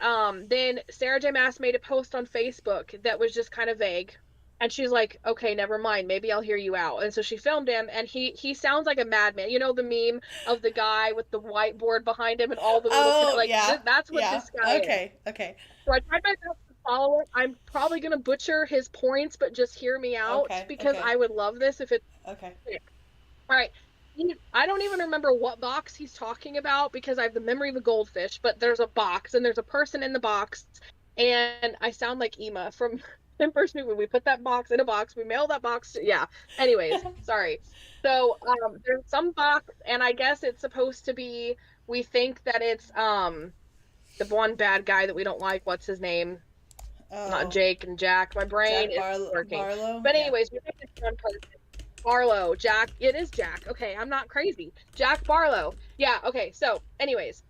then Sarah J. Maas made a post on Facebook that was just kind of vague. And she's like, okay, never mind. Maybe I'll hear you out. And so she filmed him, and he sounds like a madman. You know the meme of the guy with the whiteboard behind him and all the little Oh like yeah, that's what yeah. this guy is. Okay, okay, So I tried my best to follow it. I'm probably gonna butcher his points, but just hear me out okay, because okay, I would love this if it's okay. all right. I don't even remember what box he's talking about because I have the memory of a goldfish, but there's a box and there's a person in the box, and I sound like Ema from the first movie. We put that box in a box, we mail that box yeah. Anyways, sorry. So there's some box, and I guess it's supposed to be, we think that it's the one bad guy that we don't like. What's his name? Not Oh, Jake and Jack. My brain is working. Barlow. But Yeah. anyways, we think it's one person. Barlow, Jack. It is Jack. Okay, I'm not crazy. Jack Barlow. Yeah, okay. So, anyways,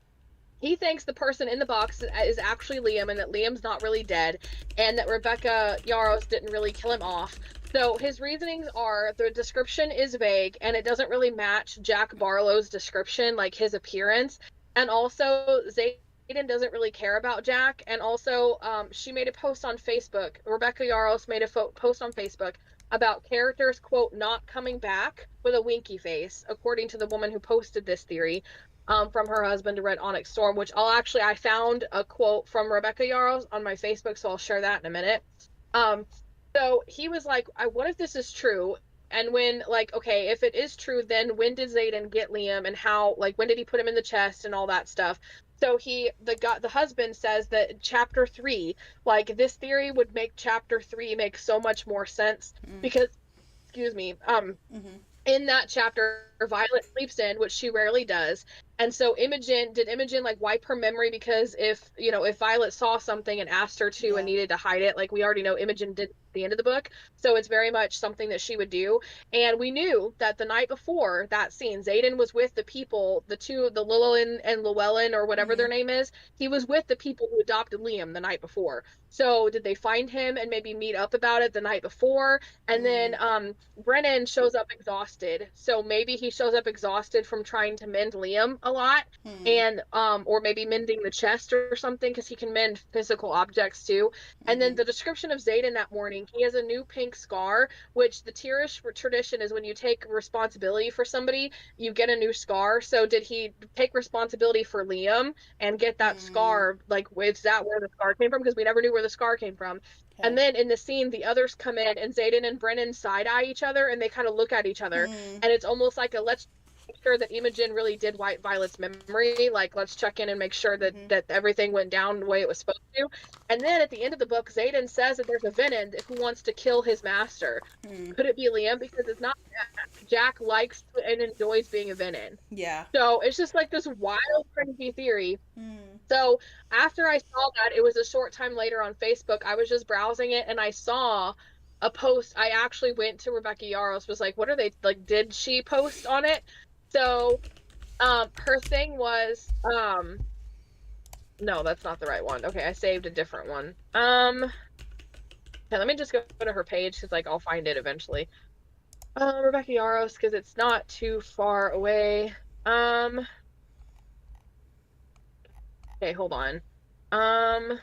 he thinks the person in the box is actually Liam and that Liam's not really dead and that Rebecca Yarros didn't really kill him off. So his reasonings are the description is vague and it doesn't really match Jack Barlow's description, like his appearance. And also, Zayden doesn't really care about Jack. And also, she made a post on Facebook. Rebecca Yarros made a post on Facebook about characters, quote, not coming back with a winky face, according to the woman who posted this theory from her husband to Red Onyx Storm, which I found a quote from Rebecca Yarros on my Facebook, so I'll share that in a minute. Um, so he was like, what if this is true? And when, like, okay, if it is true, then when did Xaden get Liam, and how, like, when did he put him in the chest and all that stuff? So the husband says that chapter 3, like, this theory would make chapter 3 make so much more sense Mm. because, excuse me, Mm-hmm. in that chapter, Violet sleeps in, which she rarely does. And so Imogen like wipe her memory because if Violet saw something and asked her to and Yeah. needed to hide it, like we already know Imogen did at the end of the book. So it's very much something that she would do. And we knew that the night before that scene, Xaden was with the people, the Llewellyn and Llewellyn or whatever Mm-hmm. their name is. He was with the people who adopted Liam the night before. So did they find him and maybe meet up about it the night before? And then Mm. Brennan shows up exhausted. So maybe he shows up exhausted from trying to mend Liam a lot, Mm. and or maybe mending the chest or something, because he can mend physical objects too. And then Mm-hmm. the description of Xaden that morning, he has a new pink scar, which the Tirish tradition is when you take responsibility for somebody, you get a new scar. So did he take responsibility for Liam and get that Mm. scar? Like, is that where the scar came from? Because we never knew where the scar came from. And Okay. then in the scene, the others come in, and Xaden and Brennan side eye each other, and they kind of look at each other, Mm. and it's almost like a let's make sure that Imogen really did wipe Violet's memory. Like, let's check in and make sure that Mm-hmm. that everything went down the way it was supposed to. And then at the end of the book, Xaden says that there's a Venin who wants to kill his master. Mm. Could it be Liam? Because it's not Jack. Jack likes and enjoys being a Venin. Yeah. So it's just like this wild, crazy theory. Mm. So after I saw that, it was a short time later on Facebook. I was just browsing it and I saw a post. I actually went to Rebecca Yaros, was like, what are they like? Did she post on it? So her thing was no, that's not the right one. Okay, I saved a different one. Okay, let me just go to her page because like I'll find it eventually. Rebecca Yaros, because it's not too far away. Okay, hold on. Um,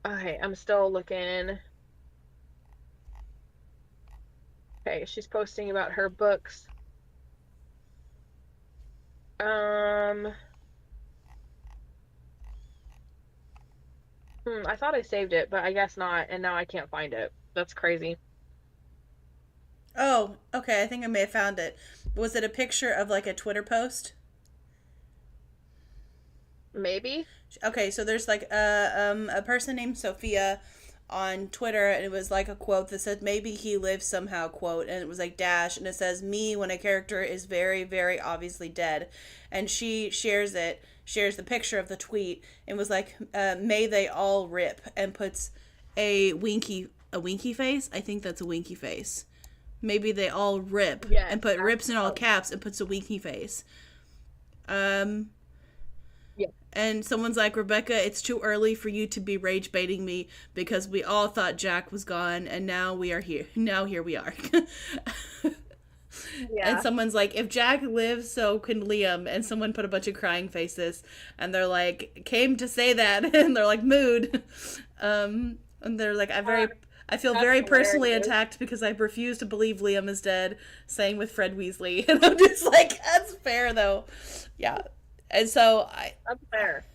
okay, I'm still looking. Okay, she's posting about her books. Um, I thought I saved it, but I guess not, and now I can't find it. That's crazy. Oh, okay. I think I may have found it. Was it a picture of like a Twitter post? Maybe? Okay, so there's like a person named Sophia on Twitter, and it was like a quote that said maybe he lives somehow, quote, and it was like dash, and it says me when a character is very very obviously dead, and she shares the picture of the tweet, and was like may they all rip, and puts a winky face. I think that's a winky face. Maybe they all rip, Yes. and put rips in all Oh, caps, and puts a winky face. Um, yeah. and someone's like, Rebecca, it's too early for you to be rage baiting me because we all thought Jack was gone, and now we are here. Now here we are. And Yeah. someone's like, if Jack lives, so can Liam. And someone put a bunch of crying faces, and they're like, came to say that, and they're like, mood. And they're like, I feel That's very personally hilarious. attacked because I refuse to believe Liam is dead. Saying with Fred Weasley, and I'm just like, that's fair though, yeah. And so That's fair.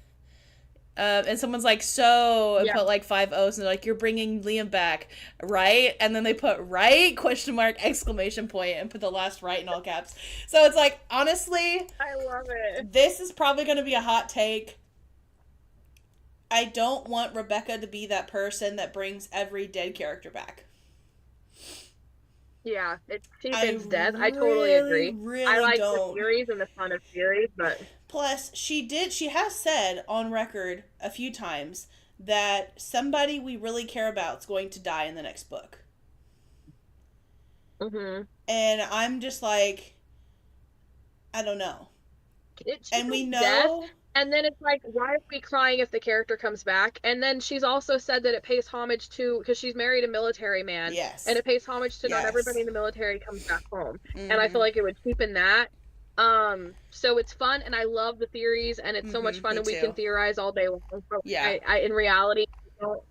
and someone's like, so, and Yeah. put like five O's, and they're like, you're bringing Liam back, right? And then they put right question mark exclamation point and put the last right in all caps. So it's like, honestly, I love it. this is probably going to be a hot take. I don't want Rebecca to be that person that brings every dead character back. Yeah, it I cheapens death. I totally really, agree. I really like the don't. series and the fun of series, but Plus, she has said on record a few times that somebody we really care about is going to die in the next book. hmm And I'm just like, I don't know. it And we cheapens death. know, And then it's like, why are we crying if the character comes back? And then she's also said that it pays homage to, because she's married a military man, and yes, it pays homage to not everybody yes. in the military comes back home. And I feel Mm-hmm, like it would cheapen that. So it's fun, and I love the theories, and it's so much mm-hmm, fun, me and we can too. theorize all day long. But Yeah, in reality,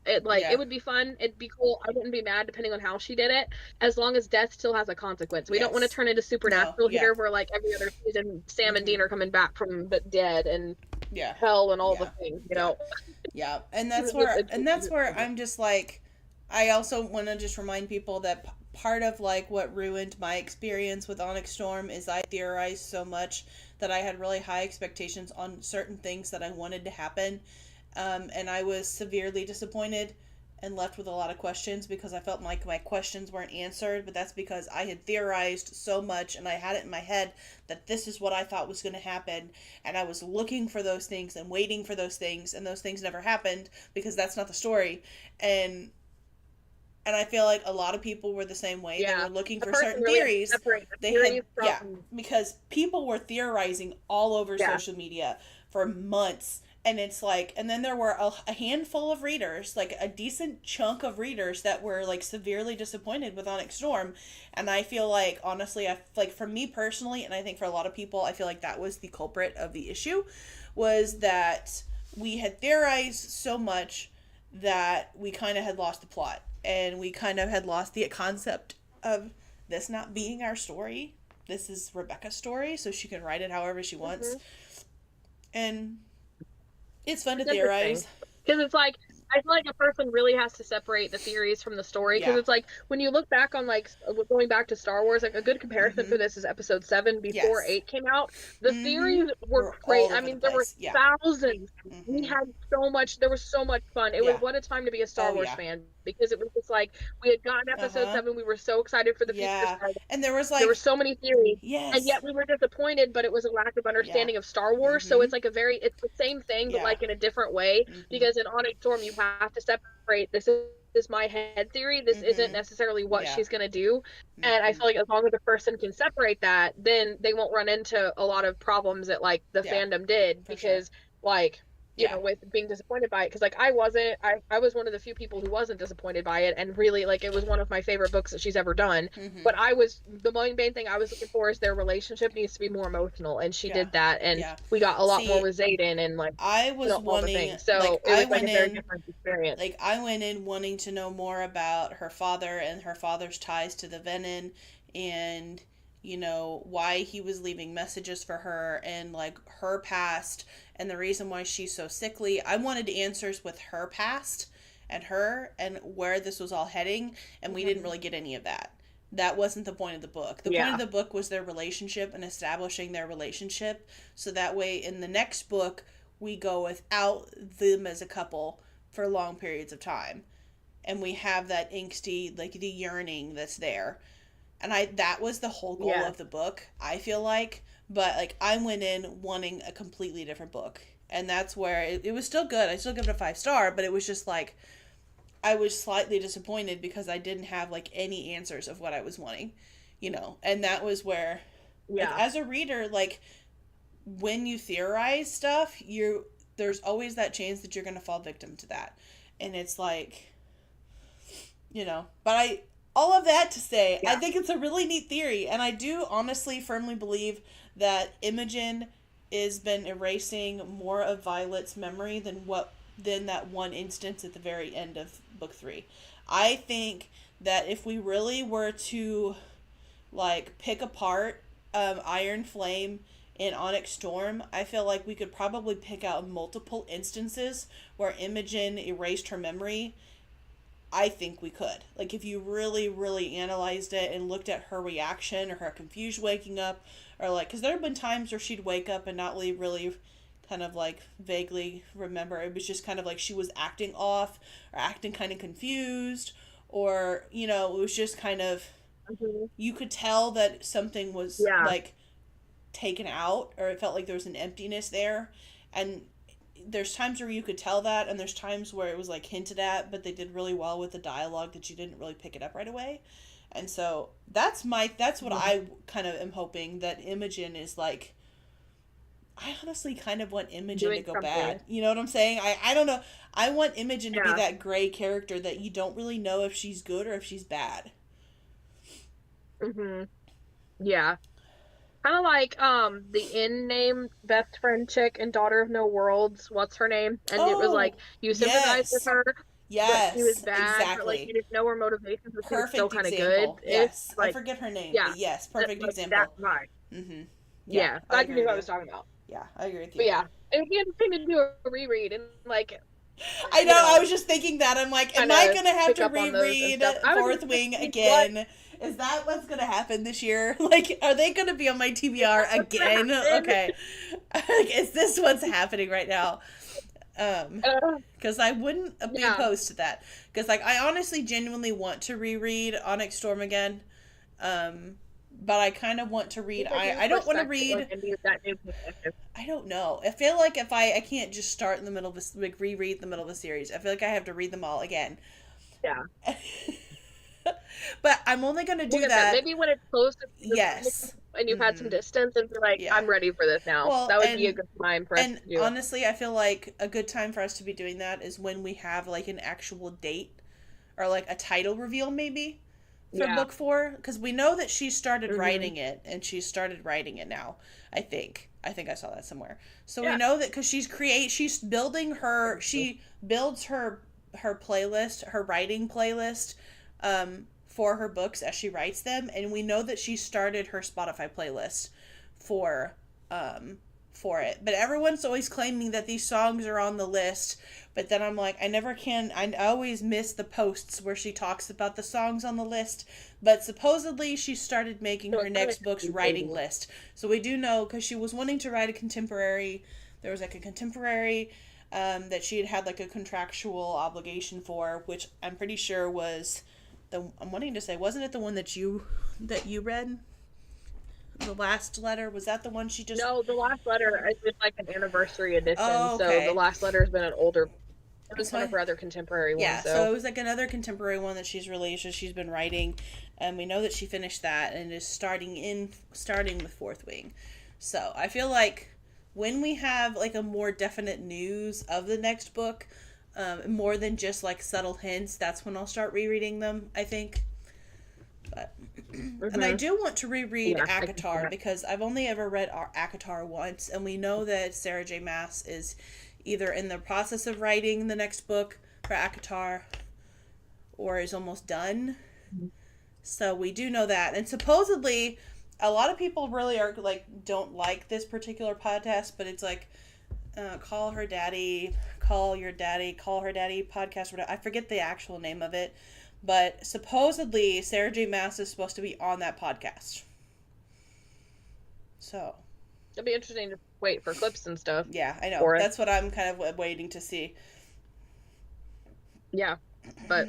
it yeah, would be fun. It'd be cool. I wouldn't be mad depending on how she did it, as long as death still has a consequence. We don't want to yes. turn into No, Supernatural yeah, here, where like every other season, Sam and mm-hmm, Dean are coming back from the dead and yeah, hell and all the yeah, things, yeah, yeah. And that's It's just, where, it's, and that's where I'm just like, I also want to just remind people that part of like what ruined my experience with Onyx Storm is I theorized so much that I had really high expectations on certain things that I wanted to happen, and I was severely disappointed and left with a lot of questions because I felt like my questions weren't answered. But that's because I had theorized so much and I had it in my head that this is what I thought was going to happen, and I was looking for those things and waiting for those things, and those things never happened because that's not the story. And I feel like a lot of people were the same way. They Yeah, were looking the for person certain really has to theories. separate the They had, theories yeah, from, because people were theorizing all over yeah. social media for months. And it's like, and then there were a handful of readers, like a decent chunk of readers that were like severely disappointed with Onyx Storm. And I feel like, honestly, I like for me personally, and I think for a lot of people, I feel like that was the culprit of the issue, was that we had theorized so much that we kind of had lost the plot and we kind of had lost the concept of this not being our story. This is Rebecca's story, so she can write it however she wants. Hmm. And it's fun to It's interesting theorize. because it's like I feel like a person really has to separate the theories from the story because Yeah. it's like when you look back on like going back to Star Wars, like a good comparison Mm-hmm. for this is Episode 7 before Yes. 8 came out. The Mm-hmm. theories were We're great. all I over the mean, there were place. Yeah. thousands. We Mm-hmm. had so much. There was so much fun. It was Yeah. what a time to be a Star Oh, Wars yeah. fan because it was just like we had gotten Episode Uh-huh. 7. We were so excited for the future Yeah. Star. And there was There were like, so many theories, and yes. yet we were disappointed, but it was a lack of Yeah. understanding of Star Wars. So Mm-hmm. it's like it's the same thing but Yeah. like in a different way, Mm-hmm. because in Onyx Storm you have to separate this is my head theory, this isn't Mm-hmm. necessarily what Yeah. she's going to do. And I Mm-hmm. feel like as long as a person can separate that, then they won't run into a lot of problems that like the Yeah. fandom did, For sure. because like Yeah. with being disappointed by it, because like I was one of the few people who wasn't disappointed by it, and really like it was one of my favorite books that she's ever done. Mm-hmm. But the main thing I was looking for is their relationship needs to be more emotional, and she Yeah. did that, and Yeah. we got a lot more See, with Zayden and like I was all the wanting, things. So it was like a very different experience. I went in wanting to know more about her father and her father's ties to the Venin, and why he was leaving messages for her, and like her past and the reason why she's so sickly. I wanted answers with her past and her and where this was all heading, and we didn't Mm-hmm. really get any of that. That wasn't the point of the book. The point of Yeah. the book was their relationship and establishing their relationship, so that way in the next book we go without them as a couple for long periods of time, and we have that angsty, like the yearning that's there. And I that was the whole goal Yeah. of the book, I feel like. But like I went in wanting a completely different book, and that's where it was still good. I still give it a 5 star, but it was just like I was slightly disappointed because I didn't have like any answers of what I was wanting, and that was where, like, Yeah. as a reader, like, when you theorize stuff, there's always that chance that you're going to fall victim to that. And it's like, but all of that to say, I Yeah. think it's a really neat theory, and I do honestly firmly believe that Imogen has been erasing more of Violet's memory than that one instance at the very end of book 3. I think that if we really were to like pick apart Iron Flame and Onyx Storm, I feel like we could probably pick out multiple instances where Imogen erased her memory. I think we could. Like, if you really, really analyzed it and looked at her reaction or her confusion waking up, or like, because there have been times where she'd wake up and not really kind of like vaguely remember. It was just kind of like she was acting off or acting kind of confused, or, it was just kind of, Mm-hmm. you could tell that something was Yeah. like taken out, or it felt like there was an emptiness there. And there's times where you could tell that, and there's times where it was like hinted at, but they did really well with the dialogue that you didn't really pick it up right away. And so that's what Mm-hmm. I kind of am hoping, that Imogen is like, I honestly kind of want Imogen to Doing go something. bad. You know what I'm saying? I don't know. I want Imogen to be Yeah. that gray character that you don't really know if she's good or if she's bad. Mm-hmm. Yeah. Kind of like the in name best friend chick in Daughter of No Worlds. What's her name? And it was like Oh, you sympathize with yes. her, but she was Yes, bad. But like you exactly. didn't know her motivations, but she was still Perfect kind of good. example. It's Yes. I like forget her name, yeah, but yes, perfect like that example. vibe. Mhm. Yeah, Yeah, I glad you agree knew with what I you. was talking about. Yeah, I agree with But you. yeah, it would be interesting to do a reread and like I you know, I know, was just thinking that. I'm like, am kind I of gonna have pick to up on those and reread stuff. I would Fourth Wing be what again? Is that what's gonna happen this year? Like, are they gonna be on my TBR what's gonna again? happen. Okay. Like, is this what's happening right now? Uh, Because I wouldn't be yeah, opposed to that. Because, like, I honestly genuinely want to reread Onyx Storm again. Um, but I kind of want to read. seems like you I don't want to respect it, like read. a new that new perspective. I don't know. I feel like if I can't just start in the middle of like reread the middle of a series. I feel like I have to read them all again. Yeah, But I'm only gonna we'll do get there. that. Maybe when it's close to the time Yes. and you've had some Mm-hmm. distance and you're like, Yeah. I'm ready for this now. Well, That would be a good time for us and to do it. honestly, I feel like a good time for us to be doing that is when we have like an actual date or like a title reveal maybe for Yeah. book 4 because we know that she started Hmm. writing it and she's started writing it now. I think I saw that somewhere. So we Yeah. know that because she's building her she builds her playlist, her writing playlist, for her books as she writes them, and we know that she started her Spotify playlist for um for it. But everyone's always claiming that these songs are on the list, but then I'm like, I always miss the posts where she talks about the songs on the list. But supposedly she started making So her it's kind of next book's writing confusing. list. So we do know because she was wanting to write a contemporary. There was like a contemporary that she had had like a contractual obligation for, which I'm pretty sure was I'm wanting to say, wasn't it the one that you read? The last letter, was that the one she just? No, the last letter is just like an anniversary edition. Oh, So the okay. last letter has been an older. It was So one of her other contemporary yeah, ones. so So it was like another contemporary one that she's released, that she's been writing, and we know that she finished that and is starting with Fourth Wing. So I feel like when we have like a more definite news of the next book, more than just like subtle hints, that's when I'll start rereading them, I think. But and I hmm do want to reread yeah, I can see ACOTAR that. because I've only ever read ACOTAR once, and we know that Sarah J. Maas is either in the process of writing the next book for ACOTAR or is almost done. So we do know that, and supposedly a lot of people really are like don't like this particular podcast, but it's like call her daddy, call your daddy, call her daddy podcast. I forget the actual name of it, but supposedly Sarah J. Maas is supposed to be on that podcast. So It'll be interesting to wait for clips and stuff yeah, I know for it. that's what I'm kind of waiting to see. Yeah, but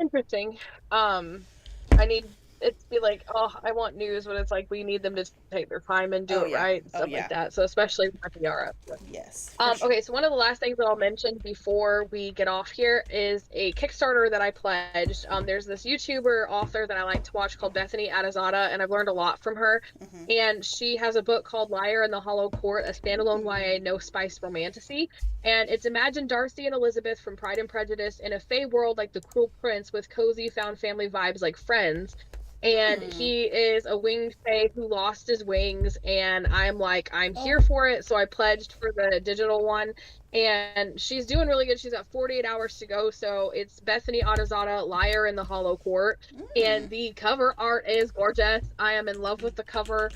interesting. Um, I need it to be like, oh, I want news when it's like we need them to take their time and do Oh it yeah, right and oh stuff like yeah, that. So especially with Yara. yes, for sure. Okay, so one of the last things that I'll mention before we get off here is a Kickstarter that I pledged. There's this YouTuber author that I like to watch called Bethany Adazada, and I've learned a lot from her. Mm-hmm. And she has a book called Liar in the Hollow Court, a standalone YA no spice romantasy. And it's Imagine Darcy and Elizabeth from Pride and Prejudice in a fae world like the Cruel Prince with cozy found family vibes like Friends. And Hmm. he is a winged fae who lost his wings, and I'm like, I'm Oh. here for it. So I pledged for the digital one, and she's doing really good. She's got 48 hours to go. So it's Bethany Adazada, Liar in the Hollow Court, Mm. and the cover art is gorgeous. I am in love with the cover.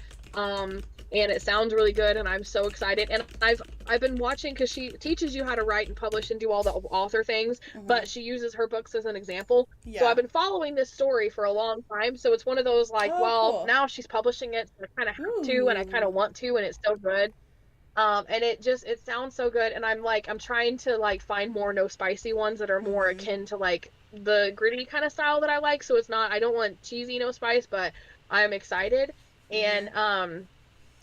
And it sounds really good, and I'm so excited. And I've been watching because she teaches you how to write and publish and do all the author things, Mm-hmm. but she uses her books as an example. So I've Yeah. been following this story for a long time. So it's one of those like, Oh, well, cool. now she's publishing it, so I kind of have to, and I kind Ooh. of want to, and it's so good. And it sounds so good, and I'm trying to like find more no spicy ones that are more Mm-hmm. akin to like the gritty kind of style that I like. So it's not I don't want cheesy no spice, but I'm excited. Mm-hmm. And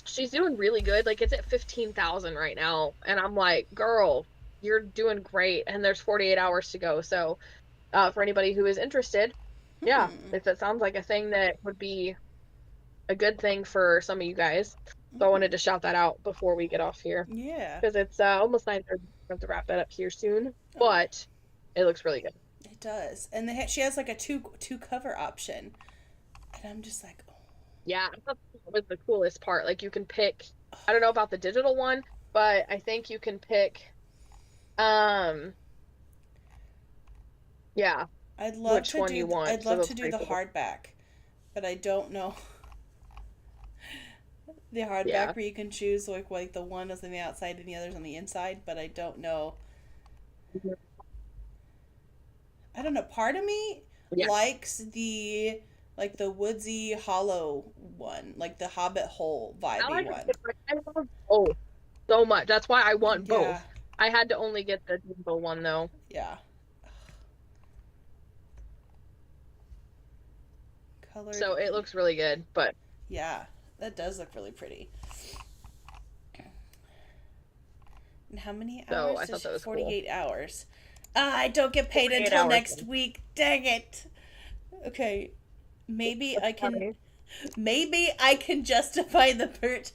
she's doing really good. Like it's at 15,000 right now, and I'm like, girl, you're doing great. And there's 48 hours to go. So for anybody who is interested, yeah, Hmm. if it sounds like a thing that would be a good thing for some of you guys. So I Mm. wanted to shout that out before we get off here Yeah. because it's almost 9:30. I have to wrap that up here soon, Oh, but it looks really good. it does. And she has like a two cover option, and I'm just like, Yeah, I thought that was the coolest part. Like you can pick, I don't know about the digital one, but I think you can pick, um, yeah, which one you want. I'd So love that's to do pretty the cool. hardback, but I don't know the Yeah. hardback where you can choose like the one is on the outside and the other's on the inside, but I don't know I don't know. Part of me Yeah. likes the like the woodsy hollow one, like the Hobbit hole I vibey like one. it. I love both so much. That's why I want both. Yeah, I had to only get the digital one though. yeah. Colored So it looks really good. But Yeah, that does look really pretty. And how many so hours I does thought that was cool. 48 hours? Ah, I don't get paid 48 until hours. next week. Dang it. Okay, maybe That's I can funny. maybe I can justify the purchase.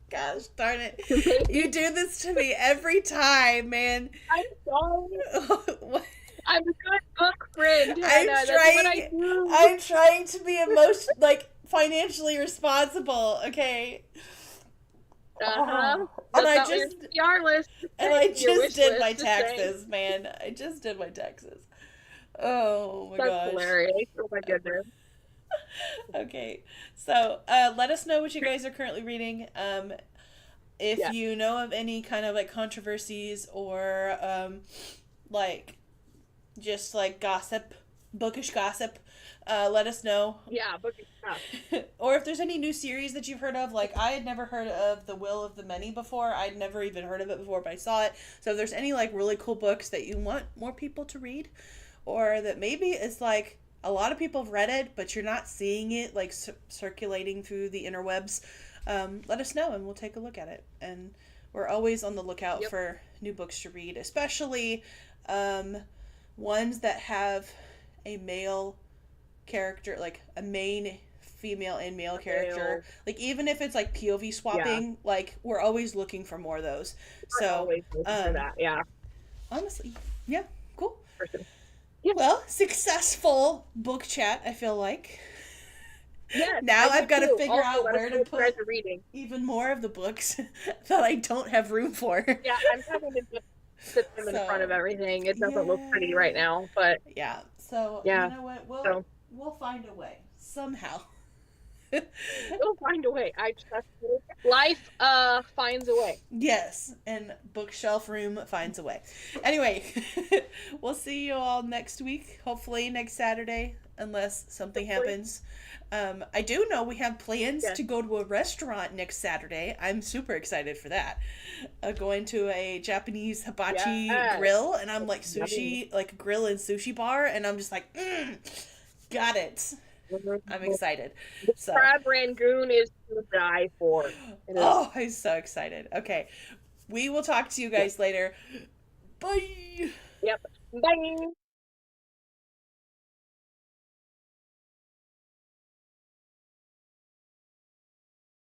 Gosh darn it. Maybe. You do this to me every time, man. I'm sorry. I'm a good book friend, I'm Hannah. That's what I trying do. I'm trying to be financially responsible, okay? Uh-huh. Oh, and That's I not on your just TBR list. Just and saying. I Your just wish did my list. Just saying. taxes, man. I just did my taxes. Oh my That's gosh. hilarious. Oh my goodness. Okay. So, let us know what you guys are currently reading. If Yeah. you know of any kind of like controversies or like just like gossip, bookish gossip, let us know. Yeah, book it. Yeah. Or if there's any new series that you've heard of, like I had never heard of The Will of the Many before. I'd never even heard of it before, but I saw it. So if there's any like really cool books that you want more people to read, or that maybe it's like a lot of people have read it, but you're not seeing it like circulating through the interwebs, let us know and we'll take a look at it. And we're always on the lookout Yep. for new books to read, especially um, ones that have a male character, like a main female and male character. Well, Like even if it's like POV yeah. swapping, like we're always looking for more of those. We're So, always looking for um, that. Yeah. honestly, yeah, cool. For sure. Yeah. Well, successful book chat, I feel like. Yes, Now I do I've got to too. figure Also, out let us where know to what you guys put are reading. even more of the books that I don't have room for. Yeah, I'm having to just put them in front of So, everything. It doesn't look pretty right yay. now, but Yeah. So, you yeah. know what? So We'll find a way somehow. we'll find a way. I trust you. Life finds a way. Yes, and bookshelf room finds a way. Anyway, we'll see you all next week. Hopefully next Saturday, unless something Hopefully. happens. I do know we have plans Yes. to go to a restaurant next Saturday. I'm super excited for that. Going to a Japanese hibachi Yes. grill, and I'm like Yummy. sushi, like a grill and sushi bar, and I'm just like, got it. I'm excited. The So, crab rangoon is to die for. It is. oh, I'm so excited. Okay, we will talk to you Yep. guys later. Bye. Yep. Bye.